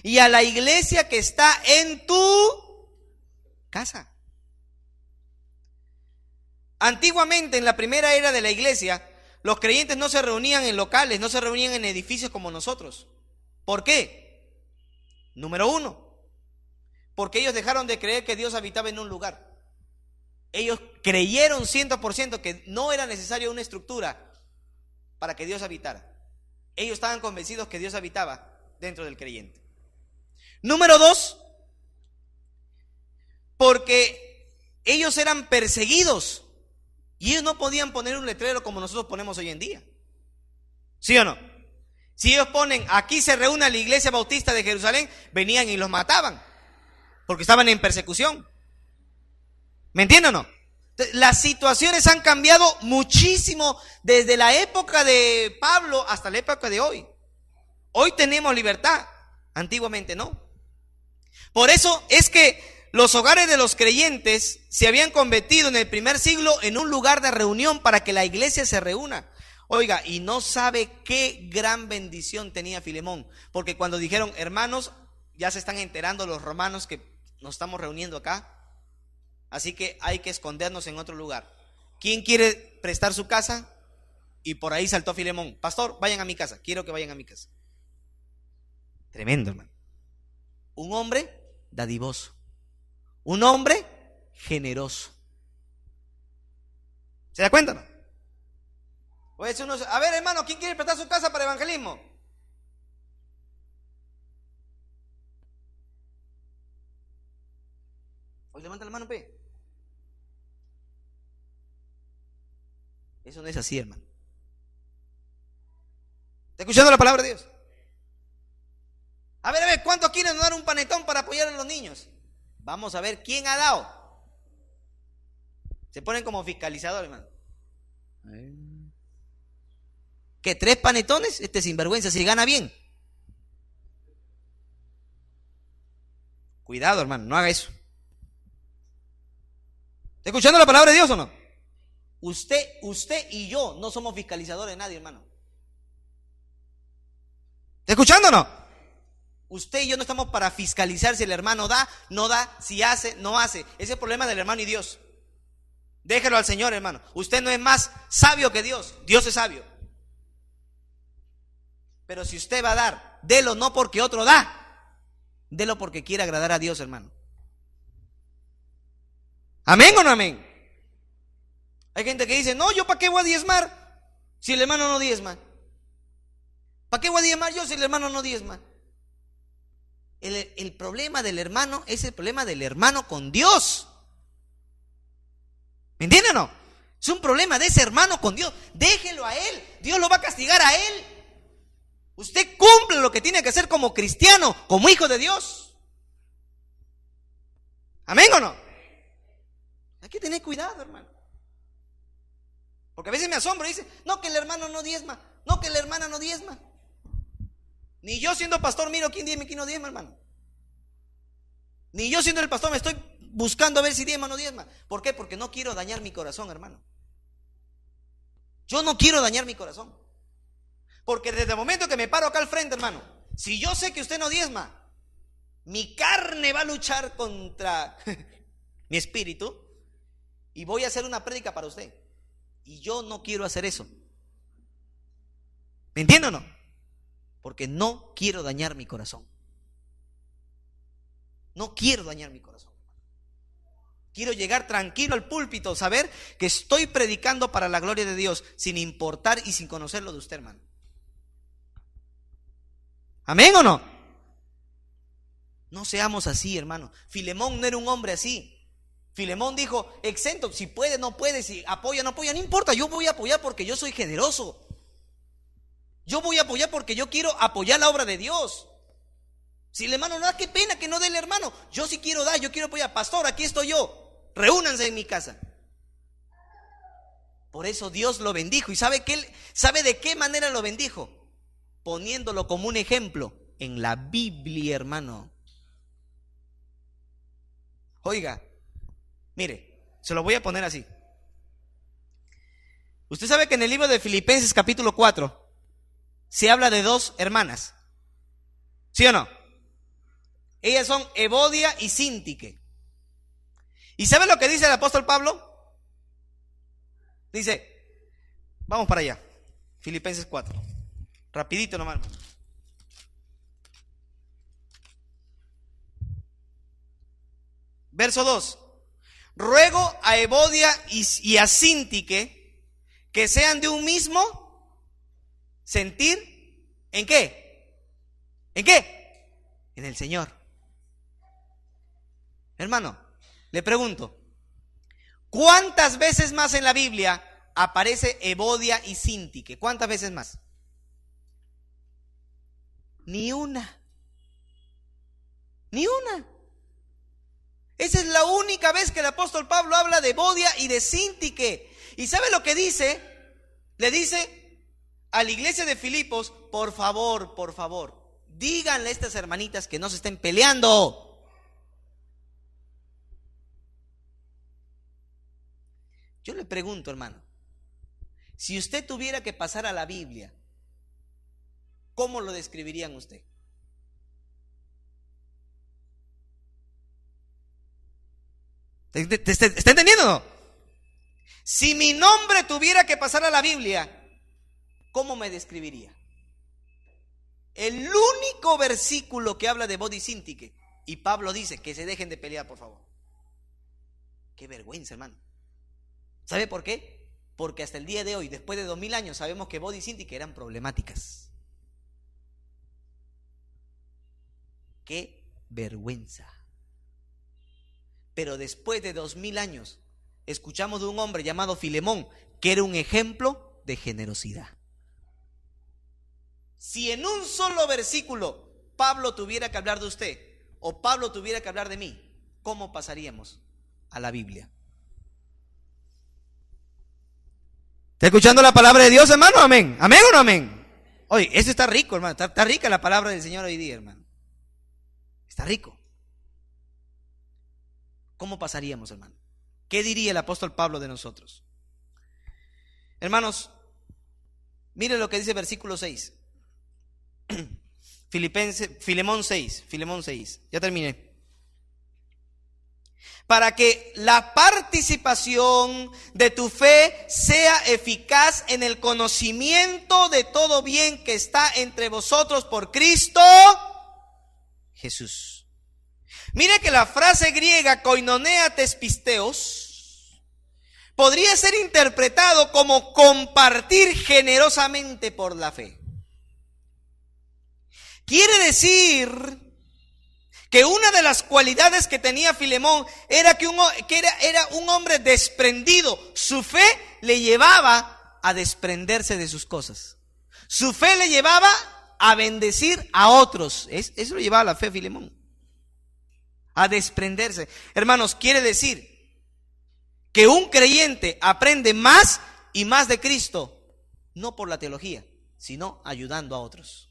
y a la iglesia que está en tu casa. Antiguamente, en la primera era de la iglesia, los creyentes no se reunían en locales, no se reunían en edificios como nosotros. ¿Por qué? Número 1, porque ellos dejaron de creer que Dios habitaba en un lugar. Ellos creyeron 100% que no era necesaria una estructura para que Dios habitara. Ellos estaban convencidos que Dios habitaba dentro del creyente. Número 2, porque ellos eran perseguidos y ellos no podían poner un letrero como nosotros ponemos hoy en día. ¿Sí o no? Si ellos ponen, aquí se reúne la iglesia bautista de Jerusalén, venían y los mataban, porque estaban en persecución. ¿Me entienden o no? Las situaciones han cambiado muchísimo desde la época de Pablo hasta la época de hoy. Hoy tenemos libertad, antiguamente no. Por eso es que los hogares de los creyentes se habían convertido en el primer siglo en un lugar de reunión para que la iglesia se reúna. Oiga, y no sabe qué gran bendición tenía Filemón, porque cuando dijeron, hermanos, ya se están enterando los romanos que nos estamos reuniendo acá, así que hay que escondernos en otro lugar. ¿Quién quiere prestar su casa? Y por ahí saltó Filemón. Pastor, vayan a mi casa. Quiero que vayan a mi casa. Tremendo, hermano. Un hombre dadivoso. Un hombre generoso. ¿Se da cuenta, no? Oye, a ver, hermano, ¿quién quiere prestar su casa para evangelismo? Hoy levanta la mano, pe. Eso no es así, hermano. ¿Está escuchando la palabra de Dios? A ver, ¿cuántos quieren donar un panetón para apoyar a los niños? Vamos a ver quién ha dado. Se ponen como fiscalizadores, hermano. ¿Qué, 3 panetones? Este sinvergüenza, si gana bien. Cuidado, hermano, no haga eso. ¿Está escuchando la palabra de Dios o no? Usted y yo no somos fiscalizadores de nadie, hermano. ¿Está escuchando o no? Usted y yo no estamos para fiscalizar si el hermano da, no da, si hace, no hace. Ese es el problema del hermano y Dios. Déjelo al Señor, hermano. Usted no es más sabio que Dios. Dios es sabio. Pero si usted va a dar, délo no porque otro da, délo porque quiere agradar a Dios, hermano. ¿Amén o no amén? Hay gente que dice, no, ¿yo para qué voy a diezmar si el hermano no diezma? ¿Para qué voy a diezmar yo si el hermano no diezma? El problema del hermano es el problema del hermano con Dios. ¿Me entienden o no? Es un problema de ese hermano con Dios. Déjelo a él. Dios lo va a castigar a él. Usted cumple lo que tiene que hacer como cristiano, como hijo de Dios. ¿Amén o no? Hay que tener cuidado, hermano. Porque a veces me asombro y dice, no, que el hermano no diezma, no, que la hermana no diezma. Ni yo siendo pastor miro quién diezma y quién no diezma, hermano. Ni yo siendo el pastor me estoy buscando a ver si diezma o no diezma. ¿Por qué? Porque no quiero dañar mi corazón, hermano. Yo no quiero dañar mi corazón. Porque desde el momento que me paro acá al frente, hermano, Si yo sé que usted no diezma, mi carne va a luchar contra mi espíritu y voy a hacer una prédica para usted. Y yo no quiero hacer eso. ¿Me entiende o no? Porque no quiero dañar mi corazón. No quiero dañar mi corazón. Quiero llegar tranquilo al púlpito, saber que estoy predicando para la gloria de Dios, sin importar y sin conocerlo de usted, hermano. ¿Amén o no? No seamos así, hermano. Filemón no era un hombre así. Filemón dijo, exento, si puede, no puede, si apoya, no apoya, no importa, yo voy a apoyar porque yo soy generoso. Yo voy a apoyar porque yo quiero apoyar la obra de Dios. Si el hermano no da, qué pena que no dé el hermano. Yo sí quiero dar, yo quiero apoyar. Pastor, aquí estoy yo. Reúnanse en mi casa. Por eso Dios lo bendijo. ¿Y sabe de qué manera lo bendijo? Poniéndolo como un ejemplo en la Biblia, hermano. Oiga, mire, se lo voy a poner así. Usted sabe que en el libro de Filipenses capítulo 4 se habla de dos hermanas. ¿Sí o no? Ellas son Evodia y Síntique. ¿Y sabe lo que dice el apóstol Pablo? Dice, vamos para allá, Filipenses 4. Rapidito nomás, hermano. Verso 2. Ruego a Evodia y a Síntique que sean de un mismo sentir. ¿En qué? ¿En qué? En el Señor. Hermano, le pregunto, ¿cuántas veces más en la Biblia aparece Evodia y Síntique? ¿Cuántas veces más? Ni una. Ni una. Esa es la única vez que el apóstol Pablo habla de Evodia y de Síntique. ¿Y sabe lo que dice? Le dice a la iglesia de Filipos, por favor, díganle a estas hermanitas que no se estén peleando. Yo le pregunto, hermano, si usted tuviera que pasar a la Biblia, ¿cómo lo describirían usted? ¿Está entendiendo o no? Si mi nombre tuviera que pasar a la Biblia, ¿cómo me describiría? El único versículo que habla de Evodia y Síntique, y Pablo dice que se dejen de pelear, por favor. Qué vergüenza, hermano. ¿Sabe por qué? Porque hasta el día de hoy, después de 2000 años, sabemos que Evodia y Síntique eran problemáticas. Qué vergüenza. Pero después de 2000 años, escuchamos de un hombre llamado Filemón, que era un ejemplo de generosidad. Si en un solo versículo Pablo tuviera que hablar de usted, o Pablo tuviera que hablar de mí, ¿cómo pasaríamos a la Biblia? ¿Está escuchando la palabra de Dios, hermano? Amén. ¿Amén o no amén? Oye, eso está rico, hermano. Está rica la palabra del Señor hoy día, hermano. Está rico. ¿Cómo pasaríamos, hermano? ¿Qué diría el apóstol Pablo de nosotros? Hermanos, miren lo que dice versículo 6. Filemón 6. Ya terminé. Para que la participación de tu fe sea eficaz en el conocimiento de todo bien que está entre vosotros por Cristo Jesús. Mire que la frase griega koinonia tespisteos podría ser interpretado como compartir generosamente por la fe. Quiere decir que una de las cualidades que tenía Filemón era que era un hombre desprendido. Su fe le llevaba a desprenderse de sus cosas. Su fe le llevaba a bendecir a otros. Eso lo llevaba la fe, Filemón. A desprenderse. Hermanos, quiere decir que un creyente aprende más y más de Cristo, no por la teología, sino ayudando a otros.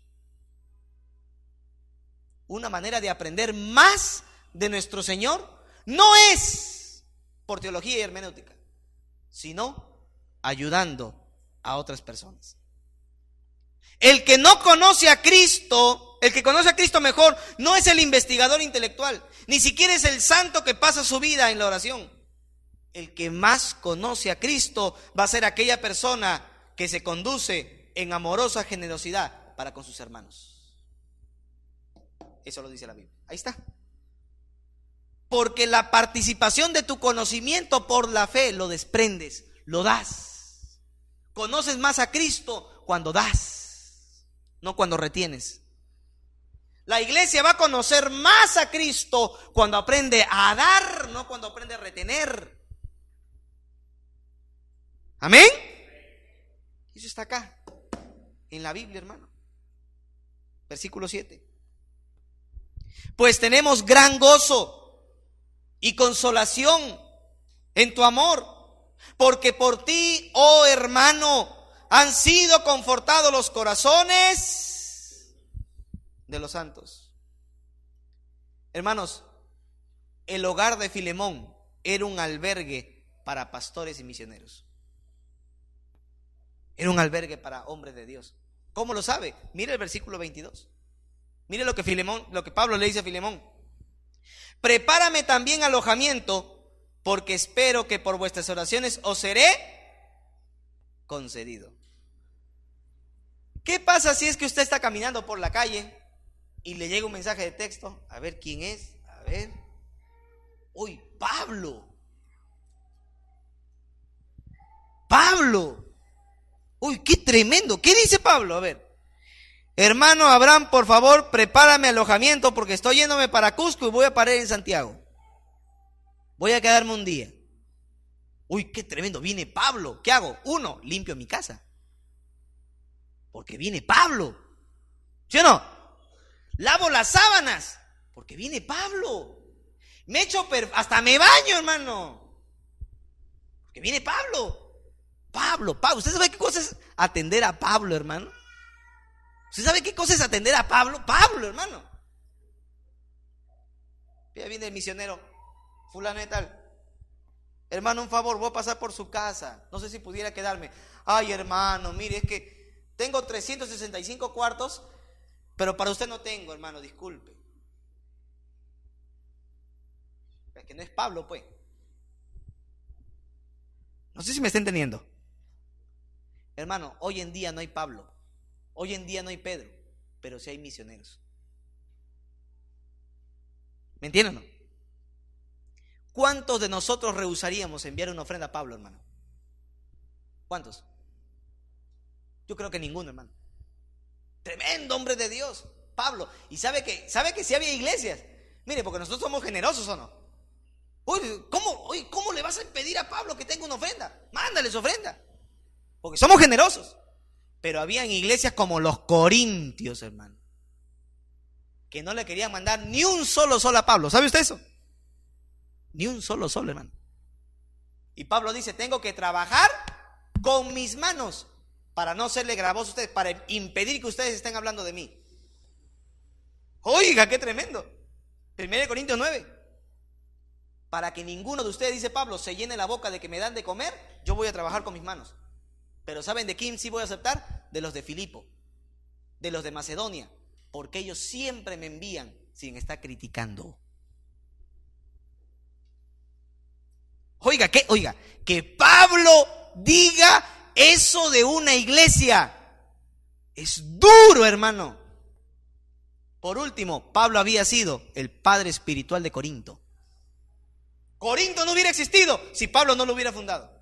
Una manera de aprender más de nuestro Señor no es por teología y hermenéutica, sino ayudando a otras personas. El que no conoce a Cristo el que conoce a Cristo mejor, no es el investigador intelectual, ni siquiera es el santo que pasa su vida en la oración. El que más conoce a Cristo va a ser aquella persona que se conduce en amorosa generosidad para con sus hermanos. Eso lo dice la Biblia. Ahí está. Porque la participación de tu conocimiento por la fe lo desprendes, lo das. Conoces más a Cristo cuando das, no cuando retienes. La iglesia va a conocer más a Cristo cuando aprende a dar, no cuando aprende a retener. ¿Amén? Eso está acá, en la Biblia, hermano. Versículo 7. Pues tenemos gran gozo y consolación en tu amor, porque por ti, oh hermano, han sido confortados los corazones de los santos. Hermanos, el hogar de Filemón era un albergue para pastores y misioneros. Era un albergue para hombres de Dios. ¿Cómo lo sabe? Mire el versículo 22. Mire lo que Pablo le dice a Filemón. Prepárame también alojamiento, porque espero que por vuestras oraciones os seré concedido. ¿Qué pasa si es que usted está caminando por la calle y le llega un mensaje de texto? A ver quién es, a ver. Uy, Pablo. Uy, qué tremendo. ¿Qué dice Pablo? A ver. Hermano Abraham, por favor, prepárame alojamiento porque estoy yéndome para Cusco y voy a parar en Santiago. Voy a quedarme un día. Uy, qué tremendo, viene Pablo. ¿Qué hago? 1, limpio mi casa. Porque viene Pablo. ¿Sí o no? Lavo las sábanas. Porque viene Pablo. Me echo, hasta me baño, hermano. Porque viene Pablo. Pablo. ¿Usted sabe qué cosa es atender a Pablo, hermano? ¿Usted sabe qué cosa es atender a Pablo? Pablo, hermano. Ya viene el misionero, fulano de tal. Hermano, un favor, voy a pasar por su casa. No sé si pudiera quedarme. Ay, hermano, mire, es que tengo 365 cuartos, pero para usted no tengo, hermano, disculpe. Es que no es Pablo, pues. No sé si me está entendiendo. Hermano, hoy en día no hay Pablo. Hoy en día no hay Pedro, pero sí hay misioneros. ¿Me entienden o no? ¿Cuántos de nosotros rehusaríamos enviar una ofrenda a Pablo, hermano? ¿Cuántos? Yo creo que ninguno, hermano. Tremendo hombre de Dios, Pablo. Y sabe que sí había iglesias. Mire, porque nosotros somos generosos, ¿o no? ¿Cómo le vas a impedir a Pablo que tenga una ofrenda? Mándale su ofrenda. Porque somos generosos. Pero habían iglesias como los Corintios, hermano, que no le querían mandar ni un solo sol a Pablo. ¿Sabe usted eso? Ni un solo sol, hermano. Y Pablo dice, tengo que trabajar con mis manos para no serle gravoso a ustedes, para impedir que ustedes estén hablando de mí. Oiga, qué tremendo. 1 Corintios 9. Para que ninguno de ustedes, dice Pablo, se llene la boca de que me dan de comer, yo voy a trabajar con mis manos. Pero ¿saben de quién sí voy a aceptar? De los de Filipo, de los de Macedonia, porque ellos siempre me envían sin estar criticando. Oiga, que Pablo diga eso de una iglesia es duro, hermano. Por último, Pablo había sido el padre espiritual de Corinto. Corinto no hubiera existido si Pablo no lo hubiera fundado.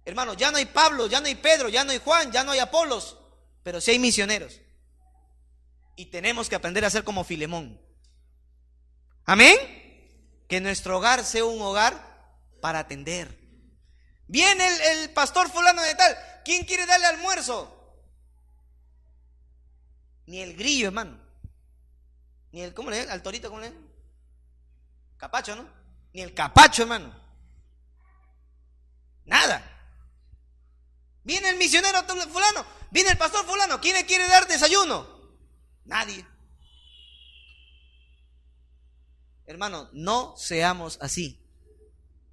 Hermano, ya no hay Pablo, ya no hay Pedro, ya no hay Juan, ya no hay Apolos, pero sí hay misioneros. Y tenemos que aprender a ser como Filemón. Amén. Que nuestro hogar sea un hogar para atender. Viene el pastor fulano de tal. ¿Quién quiere darle almuerzo? Ni el grillo, hermano. Ni el, ¿cómo le ven? Al torito, ¿cómo le ven? Capacho, ¿no? Ni el capacho, hermano. Nada. Viene el misionero fulano, viene el pastor fulano. ¿Quién le quiere dar desayuno? Nadie. Hermano, no seamos así.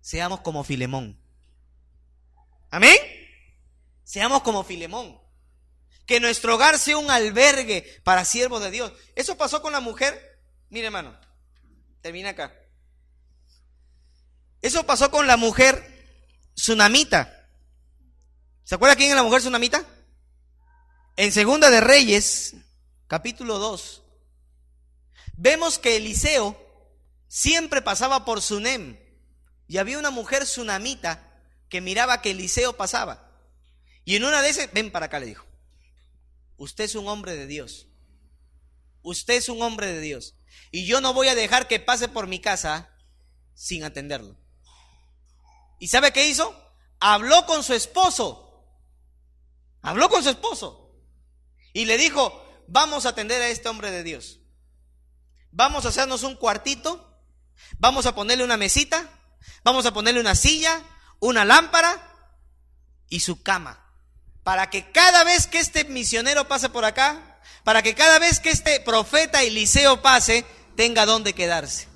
Seamos como Filemón. ¿Amén? Seamos como Filemón. Que nuestro hogar sea un albergue para siervos de Dios. Eso pasó con la mujer. Mire, hermano, termina acá. Eso pasó con la mujer tsunamita. ¿Se acuerda quién es la mujer tsunamita? En Segunda de Reyes, capítulo 2, vemos que Eliseo siempre pasaba por Sunem y había una mujer tsunamita que miraba que Eliseo pasaba. Y en una de esas, ven para acá, le dijo, usted es un hombre de Dios. Usted es un hombre de Dios. Y yo no voy a dejar que pase por mi casa sin atenderlo. ¿Y sabe qué hizo? Habló con su esposo. Habló con su esposo. Y le dijo, vamos a atender a este hombre de Dios. Vamos a hacernos un cuartito. Vamos a ponerle una mesita. Vamos a ponerle una silla, una lámpara y su cama. Para que cada vez que este misionero pase por acá, para que cada vez que este profeta Eliseo pase, tenga donde quedarse.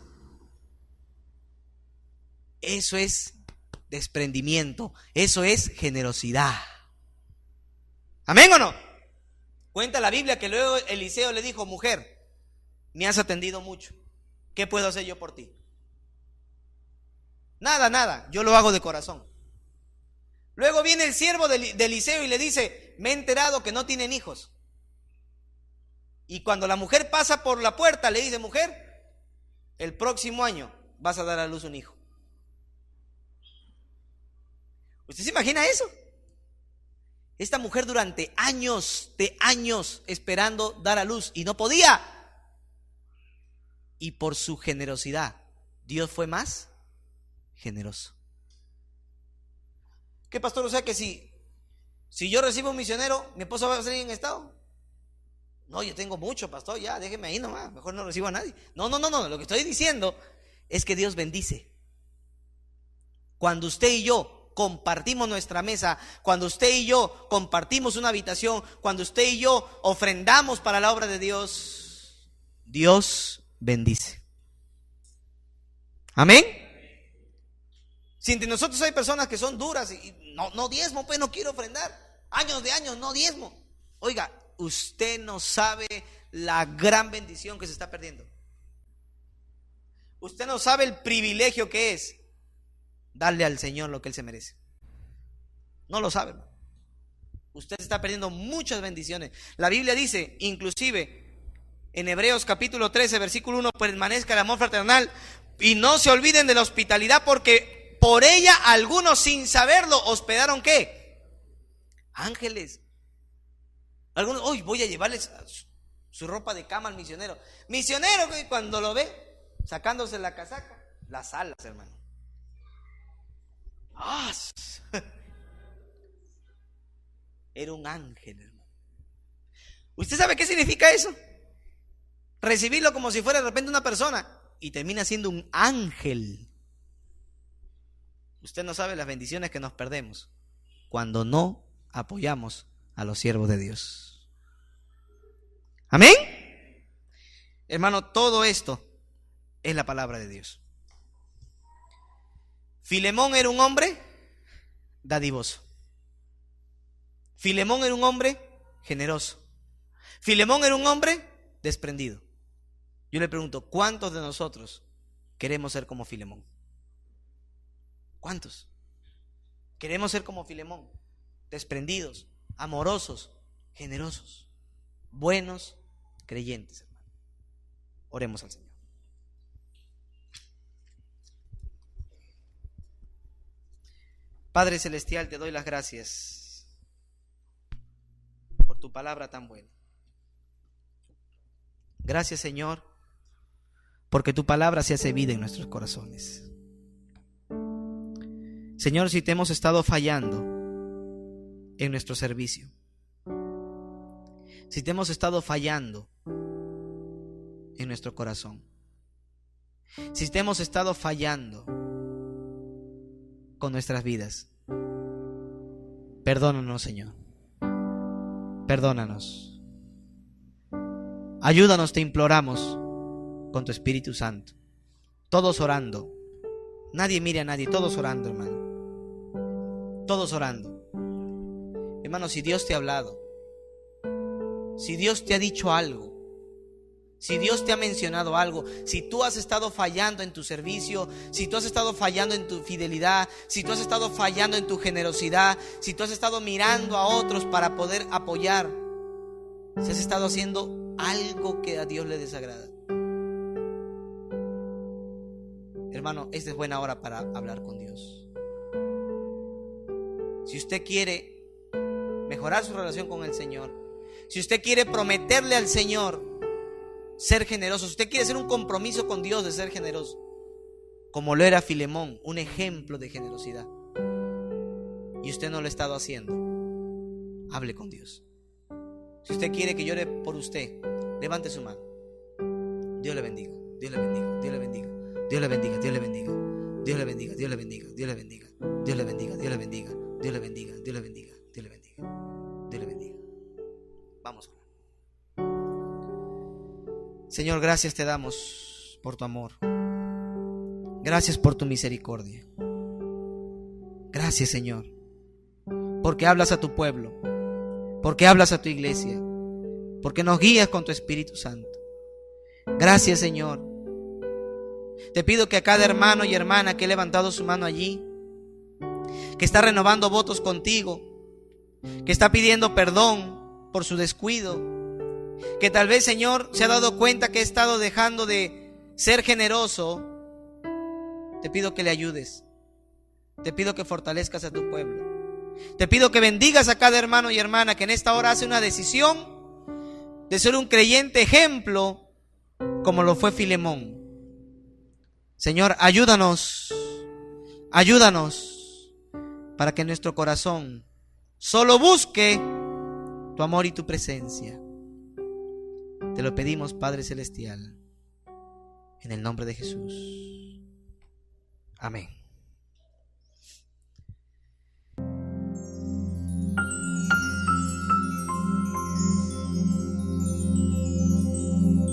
Eso es desprendimiento, eso es generosidad. ¿Amén o no? Cuenta la Biblia que luego Eliseo le dijo, mujer, me has atendido mucho, ¿qué puedo hacer yo por ti? Nada, yo lo hago de corazón. Luego viene el siervo de Eliseo y le dice, me he enterado que no tienen hijos. Y cuando la mujer pasa por la puerta, le dice, mujer, el próximo año vas a dar a luz un hijo. ¿Usted se imagina eso? Esta mujer durante años esperando dar a luz y no podía. Y por su generosidad, Dios fue más generoso. ¿Qué, pastor? O sea que si yo recibo un misionero, ¿mi esposa va a salir en estado? No, yo tengo mucho, pastor, ya, déjeme ahí nomás, mejor no recibo a nadie. No, lo que estoy diciendo es que Dios bendice. Cuando usted y yo compartimos nuestra mesa, cuando usted y yo compartimos una habitación, cuando usted y yo ofrendamos para la obra de Dios, Dios bendice. Amén. Si entre nosotros hay personas que son duras y no diezmo, pues no quiero ofrendar. Años de años, no diezmo. Oiga, usted no sabe la gran bendición que se está perdiendo. Usted no sabe el privilegio que es darle al Señor lo que Él se merece. No lo sabe, hermano. Usted está perdiendo muchas bendiciones. La Biblia dice, inclusive, en Hebreos capítulo 13, versículo 1, permanezca el amor fraternal y no se olviden de la hospitalidad, porque por ella algunos sin saberlo hospedaron ¿qué? Ángeles. Algunos, hoy voy a llevarles su ropa de cama al misionero. Misionero, cuando lo ve sacándose la casaca, las alas, hermano. Era un ángel, hermano. ¿Usted sabe qué significa eso? Recibirlo como si fuera de repente una persona y termina siendo un ángel. Usted no sabe las bendiciones que nos perdemos cuando no apoyamos a los siervos de Dios. ¿Amén? Hermano, todo esto es la palabra de Dios. Filemón era un hombre dadivoso. Filemón era un hombre generoso. Filemón era un hombre desprendido. Yo le pregunto, ¿cuántos de nosotros queremos ser como Filemón? ¿Cuántos? Queremos ser como Filemón, desprendidos, amorosos, generosos, buenos, creyentes, hermano. Oremos al Señor. Padre Celestial, te doy las gracias por tu palabra tan buena. Gracias, Señor, porque tu palabra se hace vida en nuestros corazones. Señor, si te hemos estado fallando en nuestro servicio, si te hemos estado fallando en nuestro corazón, si te hemos estado fallando con nuestras vidas, perdónanos, Señor. Perdónanos. Ayúdanos, te imploramos, con tu Espíritu Santo. Todos orando. Nadie mire a nadie, todos orando, hermano. Todos orando. Hermano, si Dios te ha hablado, Si Dios te ha dicho algo, si Dios te ha mencionado algo, si tú has estado fallando en tu servicio, si tú has estado fallando en tu fidelidad, si tú has estado fallando en tu generosidad, si tú has estado mirando a otros para poder apoyar, si has estado haciendo algo que a Dios le desagrada, hermano, esta es buena hora para hablar con Dios. Si usted quiere mejorar su relación con el Señor, si usted quiere prometerle al Señor ser generoso, si usted quiere hacer un compromiso con Dios de ser generoso, como lo era Filemón, un ejemplo de generosidad, y usted no lo ha estado haciendo, hable con Dios. Si usted quiere que llore por usted, levante su mano. Dios le bendiga, Dios le bendiga, Dios le bendiga, Dios le bendiga, Dios le bendiga, Dios le bendiga, Dios le bendiga, Dios le bendiga, Dios le bendiga, Dios le bendiga, Dios le bendiga, Dios le bendiga, Dios le bendiga, Dios le bendiga. Vamos. Señor, gracias te damos por tu amor. Gracias por tu misericordia. Gracias, Señor, porque hablas a tu pueblo, porque hablas a tu iglesia, porque nos guías con tu Espíritu Santo. Gracias, Señor. Te pido que a cada hermano y hermana que ha levantado su mano allí, que está renovando votos contigo, que está pidiendo perdón por su descuido, que tal vez, Señor, se ha dado cuenta que ha estado dejando de ser generoso, te pido que le ayudes. Te pido que fortalezcas a tu pueblo. Te pido que bendigas a cada hermano y hermana que en esta hora hace una decisión de ser un creyente ejemplo, como lo fue Filemón. Señor, ayúdanos para que nuestro corazón solo busque tu amor y tu presencia. Te lo pedimos, Padre Celestial, en el nombre de Jesús. Amén.